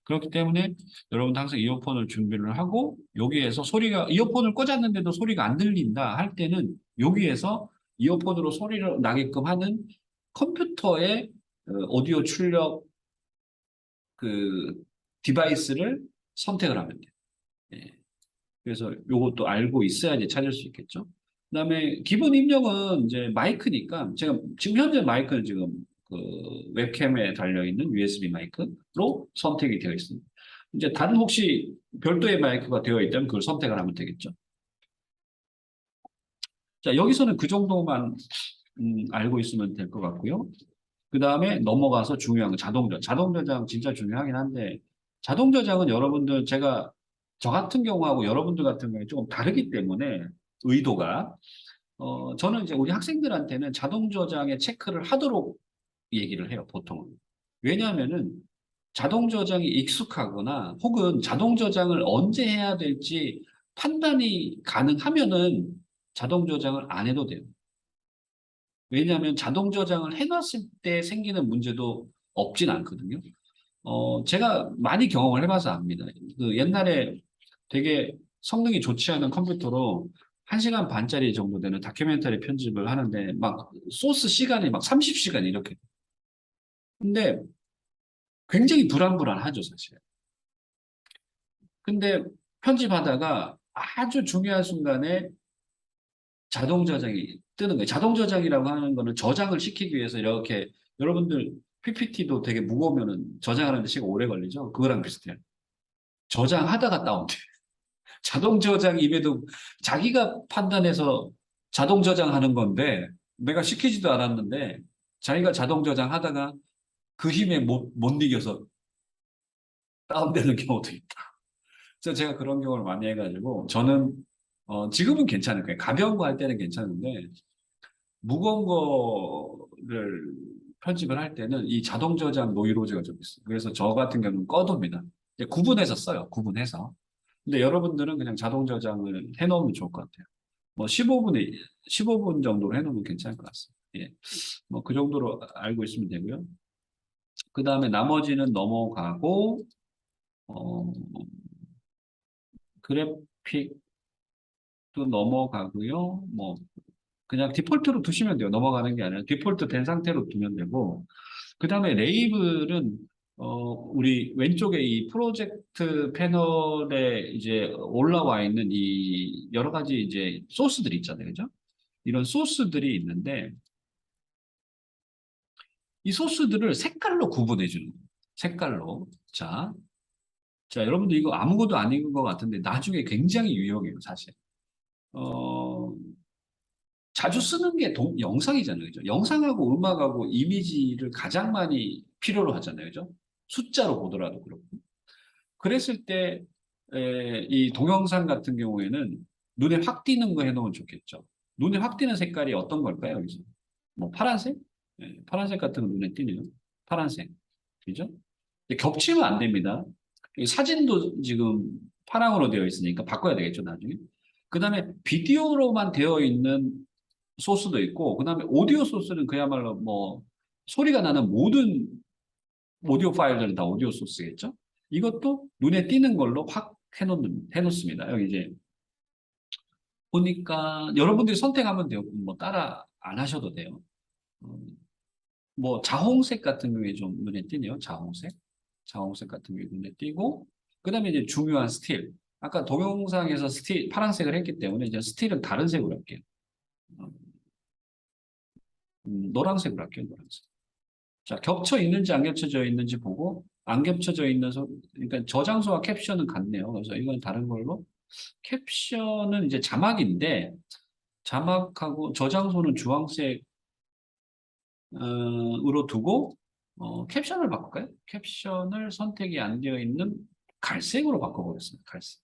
그렇기 때문에 여러분 항상 이어폰을 준비를 하고 여기에서 소리가 이어폰을 꽂았는데도 소리가 안 들린다 할 때는 여기에서 이어폰으로 소리를 나게끔 하는 컴퓨터의 오디오 출력 그 디바이스를 선택을 하면 돼요. 예. 그래서 요것도 알고 있어야지 찾을 수 있겠죠. 그다음에 기본 입력은 이제 마이크니까 제가 지금 현재 마이크는 지금 그 웹캠에 달려 있는 USB 마이크로 선택이 되어 있습니다. 이제 다른 혹시 별도의 마이크가 되어 있다면 그걸 선택을 하면 되겠죠. 자, 여기서는 그 정도만 알고 있으면 될 것 같고요. 그 다음에 넘어가서 중요한 거 자동 저장. 자동 저장 진짜 중요하긴 한데 자동 저장은 여러분들 제가 저 같은 경우하고 여러분들 같은 경우에 조금 다르기 때문에 의도가 저는 이제 우리 학생들한테는 자동 저장에 체크를 하도록 얘기를 해요, 보통은. 왜냐하면은 자동 저장이 익숙하거나 혹은 자동 저장을 언제 해야 될지 판단이 가능하면은 자동 저장을 안 해도 돼요. 왜냐하면 자동 저장을 해놨을 때 생기는 문제도 없진 않거든요. 제가 많이 경험을 해봐서 압니다. 그 옛날에 되게 성능이 좋지 않은 컴퓨터로 1시간 반짜리 정도 되는 다큐멘터리 편집을 하는데 막 소스 시간이 막 30시간 이렇게. 근데 굉장히 불안불안하죠, 사실. 근데 편집하다가 아주 중요한 순간에 자동 저장이 뜨는 거예요. 자동 저장이라고 하는 거는 저장을 시키기 위해서 이렇게 여러분들 PPT도 되게 무거우면은 저장하는데 시간 오래 걸리죠. 그거랑 비슷해요. 저장하다가 다운돼. 자동 저장임에도 자기가 판단해서 자동 저장하는 건데 내가 시키지도 않았는데 자기가 자동 저장하다가 그 힘에 못 이겨서 다운되는 경우도 있다. 그래서 제가 그런 경우를 많이 해가지고 저는 지금은 괜찮을 거예요. 가벼운 거 할 때는 괜찮은데 무거운 거를 편집을 할 때는 이 자동 저장 노이로제가 좀 있어요. 그래서 저 같은 경우는 꺼둡니다. 이제 구분해서 써요. 구분해서. 근데 여러분들은 그냥 자동 저장을 해놓으면 좋을 것 같아요. 뭐 15분 정도로 해놓으면 괜찮을 것 같습니다. 예. 뭐 그 정도로 알고 있으면 되고요. 그 다음에 나머지는 넘어가고, 어, 그래픽도 넘어가고요. 뭐, 그냥 디폴트로 두시면 돼요. 넘어가는 게 아니라 디폴트 된 상태로 두면 되고, 그 다음에 레이블은, 우리 왼쪽에 이 프로젝트 패널에 이제 올라와 있는 이 여러 가지 이제 소스들이 있잖아요. 그죠? 이런 소스들이 있는데, 이 소스들을 색깔로 구분해 주는 거예요. 색깔로. 자, 여러분들 이거 아무것도 아닌 것 같은데 나중에 굉장히 유용해요, 사실. 어, 자주 쓰는 게 영상이잖아요, 그죠? 영상하고 음악하고 이미지를 가장 많이 필요로 하잖아요, 그죠? 숫자로 보더라도 그렇고. 그랬을 때, 이 동영상 같은 경우에는 눈에 확 띄는 거 해놓으면 좋겠죠. 눈에 확 띄는 색깔이 어떤 걸까요, 여기서? 뭐, 파란색? 파란색 같은 거 눈에 띄네요. 파란색. 그죠? 겹치면 안 됩니다. 사진도 지금 파랑으로 되어 있으니까 바꿔야 되겠죠, 나중에. 그 다음에 비디오로만 되어 있는 소스도 있고, 그 다음에 오디오 소스는 그야말로 뭐, 소리가 나는 모든 오디오 파일들은 다 오디오 소스겠죠? 이것도 눈에 띄는 걸로 확 해놓습니다. 여기 이제 보니까 여러분들이 선택하면 돼요. 뭐 따라 안 하셔도 돼요. 어, 뭐 자홍색 같은 경우에 좀 눈에 띄네요. 자홍색 같은 경우에 눈에 띄고 그다음에 이제 중요한 스틸. 아까 동영상에서 스틸 파란색을 했기 때문에 이제 스틸은 다른 색으로 할게요. 어, 노란색으로 할게요. 노란색. 자, 겹쳐 있는지 안 겹쳐져 있는지 보고 안 겹쳐져 있는 그러니까 저장소와 캡션은 같네요. 그래서 이건 다른 걸로 캡션은 이제 자막인데 자막하고 저장소는 주황색 으로 두고 캡션을 바꿀까요? 캡션을 선택이 안 되어 있는 갈색으로 바꿔보겠습니다. 갈색.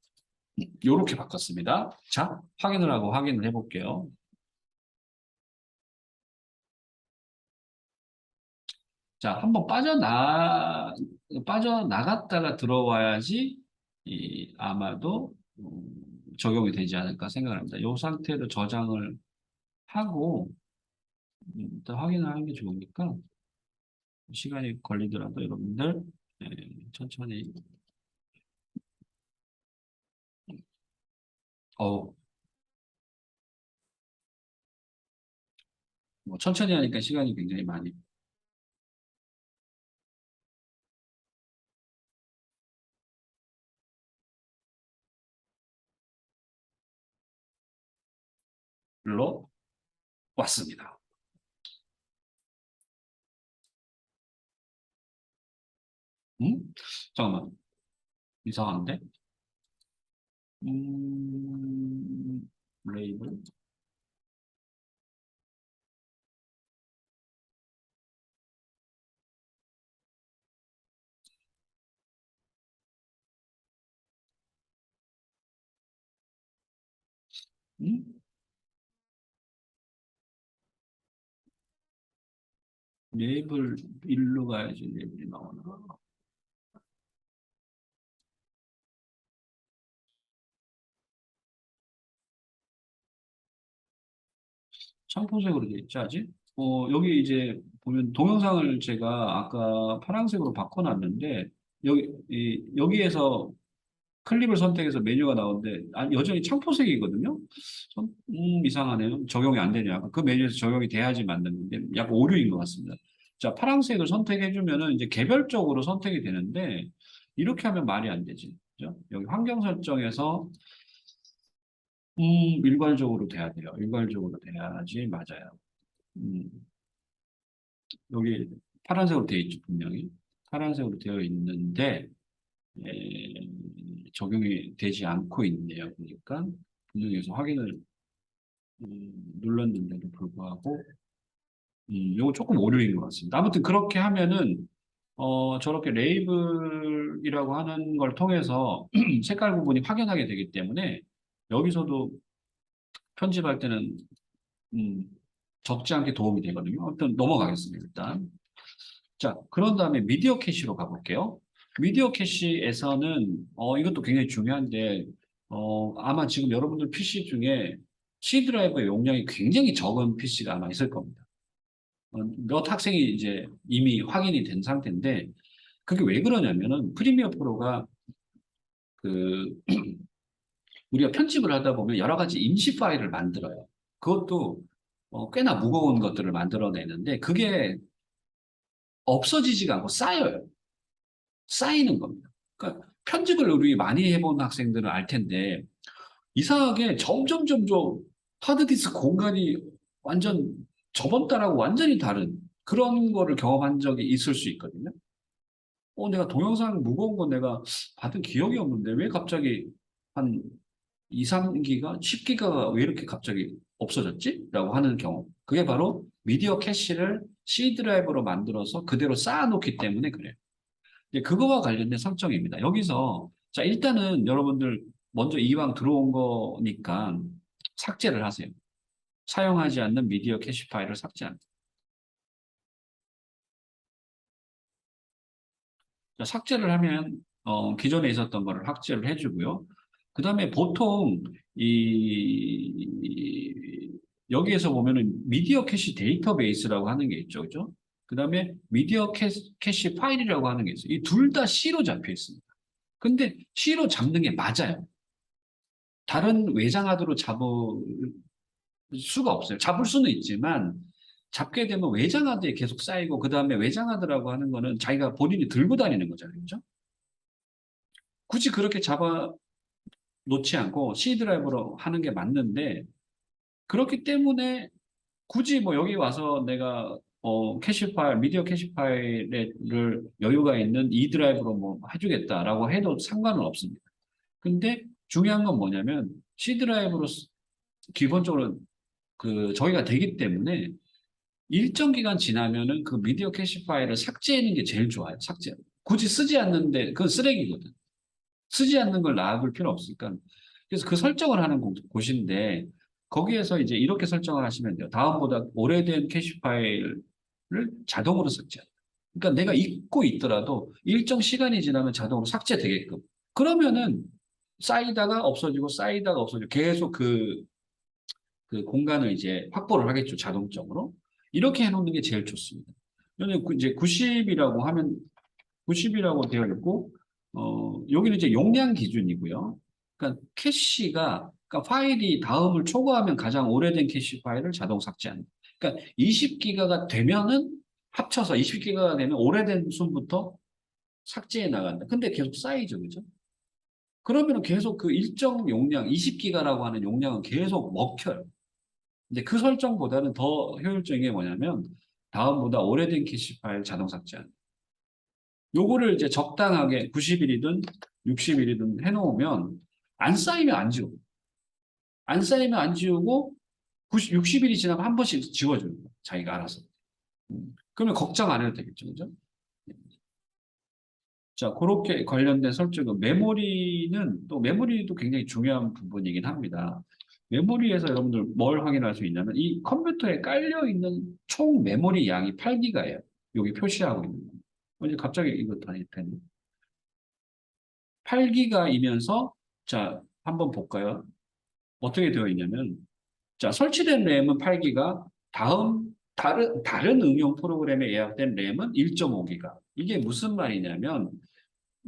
이렇게 바꿨습니다. 자, 확인을 하고 확인을 해볼게요. 자, 한번 빠져나갔다가 들어와야지 아마도 적용이 되지 않을까 생각합니다. 이 상태로 저장을 하고 일단 확인을 하는 게 좋으니까 시간이 걸리더라도 여러분들 예, 천천히 어, 뭐 천천히 하니까 시간이 굉장히 많이 로 왔습니다. 잠깐만 이상한데? 레이블 음? 레이블 일로 가야지 레이블이 나오나? 청포색으로 돼 있지 아직? 여기 이제 보면 동영상을 제가 아까 파란색으로 바꿔놨는데 여기에서 클립을 선택해서 메뉴가 나오는데 여전히 청포색이거든요. 이상하네요. 적용이 안 되냐. 그 메뉴에서 적용이 돼야지 만드는데 약간 오류인 것 같습니다. 자, 파란색을 선택해주면은 이제 개별적으로 선택이 되는데 이렇게 하면 말이 안 되지. 그죠? 여기 환경 설정에서 일괄적으로 돼야 돼요. 일괄적으로 돼야지 맞아요. 음, 여기 파란색으로 되어 있죠, 분명히. 파란색으로 되어 있는데 에, 적용이 되지 않고 있네요. 보니까 분명히 여기서 확인을 눌렀는데도 불구하고 이거 조금 오류인 것 같습니다. 아무튼 그렇게 하면은 저렇게 레이블이라고 하는 걸 통해서 색깔 구분이 확연하게 되기 때문에 여기서도 편집할 때는 음, 적지 않게 도움이 되거든요. 아무튼 넘어가겠습니다. 일단. 자, 그런 다음에 미디어 캐시로 가볼게요. 미디어 캐시에서는 이것도 굉장히 중요한데 아마 지금 여러분들 PC 중에 C 드라이브의 용량이 굉장히 적은 PC가 아마 있을 겁니다. 몇 학생이 이제 이미 확인이 된 상태인데 그게 왜 그러냐면은 프리미어 프로가 그 우리가 편집을 하다 보면 여러 가지 임시 파일을 만들어요. 그것도 꽤나 무거운 것들을 만들어내는데 그게 없어지지가 않고 쌓여요. 쌓이는 겁니다. 그러니까 편집을 우리 많이 해본 학생들은 알 텐데 이상하게 점점 하드디스크 공간이 완전 저번 달하고 완전히 다른 그런 거를 경험한 적이 있을 수 있거든요. 내가 동영상 무거운 거 내가 받은 기억이 없는데 왜 갑자기 한 2, 3기가, 10기가가 왜 이렇게 갑자기 없어졌지? 라고 하는 경우. 그게 바로 미디어 캐시를 C 드라이브로 만들어서 그대로 쌓아놓기 때문에 그래요. 이제 그거와 관련된 설정입니다. 여기서 자 일단은 여러분들 먼저 이왕 들어온 거니까 삭제를 하세요. 사용하지 않는 미디어 캐시 파일을 삭제합니다. 자, 삭제를 하면 기존에 있었던 거를 삭제를 해주고요. 그 다음에 보통 여기에서 보면은 미디어 캐시 데이터베이스라고 하는 게 있죠, 그죠? 그 다음에 미디어 캐시 파일이라고 하는 게 있어요. 이 둘 다 C로 잡혀 있습니다. 근데 C로 잡는 게 맞아요. 다른 외장하드로 잡을 수가 없어요. 잡을 수는 있지만 잡게 되면 외장하드에 계속 쌓이고 그 다음에 외장하드라고 하는 거는 자기가 본인이 들고 다니는 거잖아요, 그죠? 굳이 그렇게 잡아 놓지 않고 C 드라이브로 하는 게 맞는데 그렇기 때문에 굳이 뭐 여기 와서 내가 캐시 파일, 미디어 캐시 파일을 여유가 있는 E 드라이브로 뭐 해주겠다라고 해도 상관은 없습니다. 근데 중요한 건 뭐냐면 C 드라이브로 기본적으로 저희가 되기 때문에 일정 기간 지나면은 그 미디어 캐시 파일을 삭제하는 게 제일 좋아요. 삭제. 굳이 쓰지 않는데 그건 쓰레기거든. 쓰지 않는 걸 놔둘 필요 없으니까. 그래서 그 설정을 하는 곳인데 거기에서 이제 이렇게 설정을 하시면 돼요. 다음보다 오래된 캐시 파일을 자동으로 삭제한다. 그러니까 내가 잊고 있더라도 일정 시간이 지나면 자동으로 삭제되게끔. 그러면은 쌓이다가 없어지고 쌓이다가 없어지고 계속 그 공간을 이제 확보를 하겠죠. 자동적으로. 이렇게 해놓는 게 제일 좋습니다. 여기 이제 90이라고 하면 90이라고 되어 있고 여기는 이제 용량 기준이고요. 그러니까 캐시가 그러니까 파일이 다음을 초과하면 가장 오래된 캐시 파일을 자동 삭제하는. 그러니까 20기가가 되면은 합쳐서 20기가가 되면 오래된 순부터 삭제해 나간다. 근데 계속 쌓이죠, 그죠? 그러면 계속 그 일정 용량, 20기가라고 하는 용량은 계속 먹혀요. 근데 그 설정보다는 더 효율적인 게 뭐냐면 다음보다 오래된 캐시 파일 자동 삭제하는. 요거를 이제 적당하게 90일이든 60일이든 해놓으면 안 쌓이면 안 지워. 안 쌓이면 안 지우고 60일이 지나면 한 번씩 지워줘요. 자기가 알아서. 그러면 걱정 안 해도 되겠죠. 그죠? 자, 그렇게 관련된 설정은 메모리는 또 메모리도 굉장히 중요한 부분이긴 합니다. 메모리에서 여러분들 뭘 확인할 수 있냐면 이 컴퓨터에 깔려 있는 총 메모리 양이 8기가예요. 여기 표시하고 있는 거. 이제 갑자기 이거 다 됐네. 8기가이면서 자, 한번 볼까요? 어떻게 되어 있냐면 자, 설치된 램은 8기가, 다른 응용 프로그램에 예약된 램은 1.5기가. 이게 무슨 말이냐면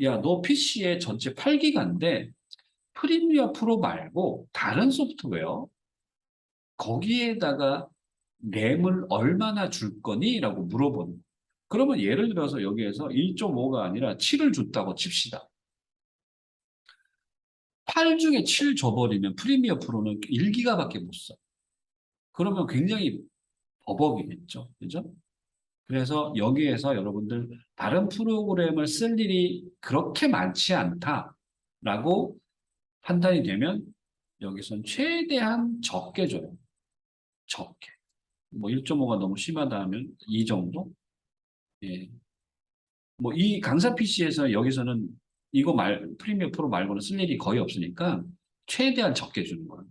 야, 너 PC에 전체 8기가인데 프리미어 프로 말고 다른 소프트웨어 거기에다가 램을 얼마나 줄 거니? 라고 물어보는 거예요. 그러면 예를 들어서 여기에서 1.5가 아니라 7을 줬다고 칩시다. 8 중에 7 줘버리면 프리미어 프로는 1기가밖에 못 써. 그러면 굉장히 버벅이겠죠. 그죠? 그래서 여기에서 여러분들 다른 프로그램을 쓸 일이 그렇게 많지 않다라고 판단이 되면 여기선 최대한 적게 줘요. 적게. 뭐 1.5가 너무 심하다 하면 이 정도? 예. 뭐 이 강사 PC에서 여기서는 이거 프리미어 프로 말고는 쓸 일이 거의 없으니까 최대한 적게 주는 거예요.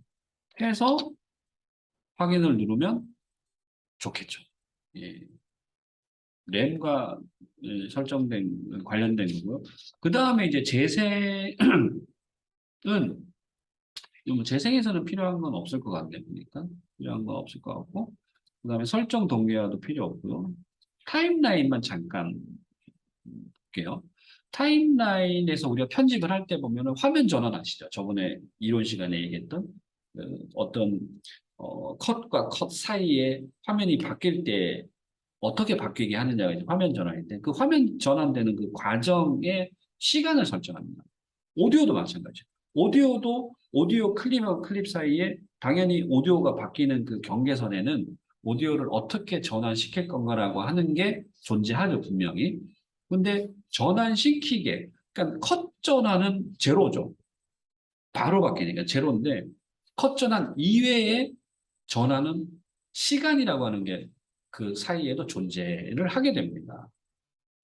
해서 확인을 누르면 좋겠죠. 예. 램과 설정된 관련된 거고요. 그 다음에 이제 재생은 뭐 재생에서는 필요한 건 없을 것 같네 보니까 필요한 건 없을 것 같고 그 다음에 설정 동기화도 필요 없고요. 타임라인만 잠깐 볼게요. 타임라인에서 우리가 편집을 할 때 보면은 화면 전환 아시죠? 저번에 이론 시간에 얘기했던 어떤 컷과 컷 사이에 화면이 바뀔 때 어떻게 바뀌게 하느냐가 이제 화면 전환인데 그 화면 전환되는 그 과정에 시간을 설정합니다. 오디오도 마찬가지예요. 오디오도 오디오 클립과 클립 사이에 당연히 오디오가 바뀌는 그 경계선에는 오디오를 어떻게 전환시킬 건가라고 하는 게 존재하죠, 분명히. 근데 전환시키게, 그러니까 컷 전환은 제로죠. 바로 바뀌니까 제로인데 컷 전환 이외의 전환은 시간이라고 하는 게 그 사이에도 존재를 하게 됩니다.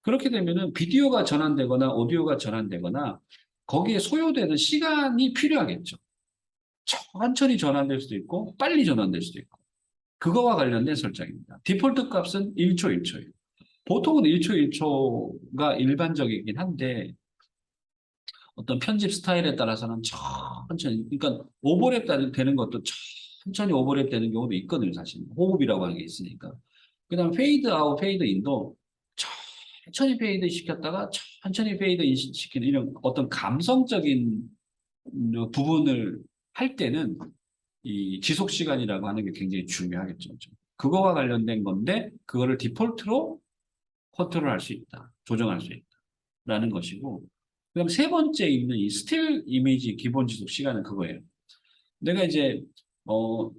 그렇게 되면은 비디오가 전환되거나 오디오가 전환되거나 거기에 소요되는 시간이 필요하겠죠. 천천히 전환될 수도 있고 빨리 전환될 수도 있고 그거와 관련된 설정입니다. 디폴트 값은 1초 1초예요. 보통은 1초 1초가 일반적이긴 한데 어떤 편집 스타일에 따라서는 천천히 그러니까 오버랩 되는 것도 천천히 오버랩 되는 경우도 있거든요. 사실 호흡이라고 하는 게 있으니까. 그다음 페이드 아웃, 페이드 인도 천천히 페이드 시켰다가 천천히 페이드 인 시키는 이런 어떤 감성적인 부분을 할 때는 이 지속 시간이라고 하는 게 굉장히 중요하겠죠. 그거와 관련된 건데 그거를 디폴트로 컨트롤할 수 있다. 조정할 수 있다라는 것이고 그다음 세 번째 있는 이 스틸 이미지 기본 지속 시간은 그거예요. 내가 이제 어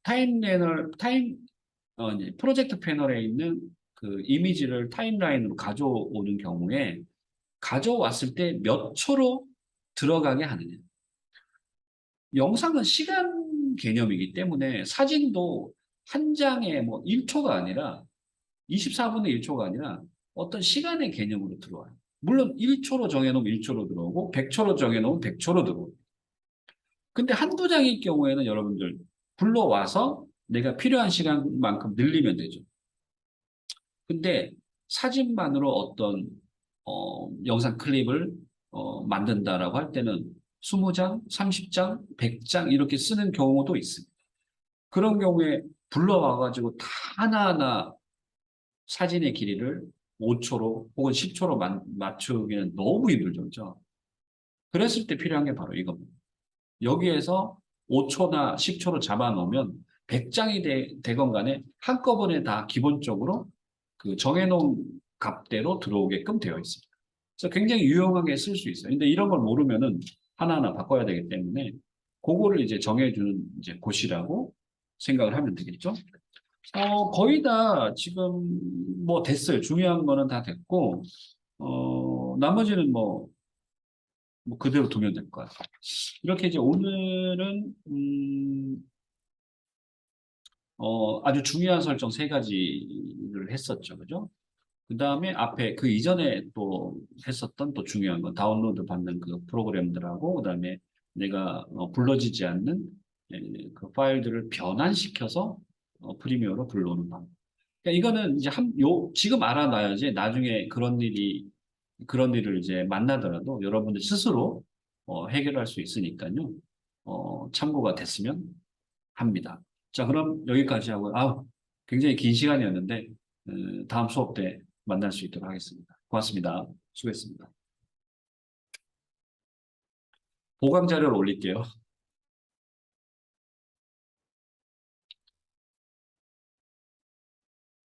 타임 이제 프로젝트 패널에 있는 그 이미지를 타임라인으로 가져오는 경우에 가져왔을 때 몇 초로 들어가게 하느냐. 영상은 시간 개념이기 때문에 사진도 한 장에 뭐 1초가 아니라 24분의 1초가 아니라 어떤 시간의 개념으로 들어와요. 물론 1초로 정해놓으면 1초로 들어오고 100초로 정해놓으면 100초로 들어오고 근데 한두 장일 경우에는 여러분들 불러와서 내가 필요한 시간만큼 늘리면 되죠. 근데 사진만으로 어떤 영상 클립을 만든다라고 할 때는 20장, 30장, 100장 이렇게 쓰는 경우도 있습니다. 그런 경우에 불러와가지고 다 하나하나 사진의 길이를 5초로 혹은 10초로 맞추기는 너무 힘들죠. 그죠? 그랬을 때 필요한 게 바로 이겁니다. 여기에서 5초나 10초로 잡아놓으면 100장이 되건 간에 한꺼번에 다 기본적으로 그 정해놓은 값대로 들어오게끔 되어 있습니다. 그래서 굉장히 유용하게 쓸 수 있어요. 근데 이런 걸 모르면은 하나하나 바꿔야 되기 때문에 그거를 이제 정해주는 이제 곳이라고 생각을 하면 되겠죠. 거의 다 지금 뭐 됐어요. 중요한 거는 다 됐고, 나머지는 뭐 그대로 두면 될 것 같아요. 이렇게 이제 오늘은, 아주 중요한 설정 세 가지를 했었죠. 그죠? 그 다음에 앞에 그 이전에 또 했었던 또 중요한 건 다운로드 받는 그 프로그램들하고 그 다음에 내가 불러지지 않는 그 파일들을 변환시켜서 프리미어로 불러오는 방법. 그러니까 이거는 이제 지금 알아놔야지 나중에 그런 일을 이제 만나더라도 여러분들 스스로 해결할 수 있으니까요. 참고가 됐으면 합니다. 자, 그럼 여기까지 하고, 굉장히 긴 시간이었는데, 다음 수업 때 만날 수 있도록 하겠습니다. 고맙습니다. 수고했습니다. 보강 자료를 올릴게요.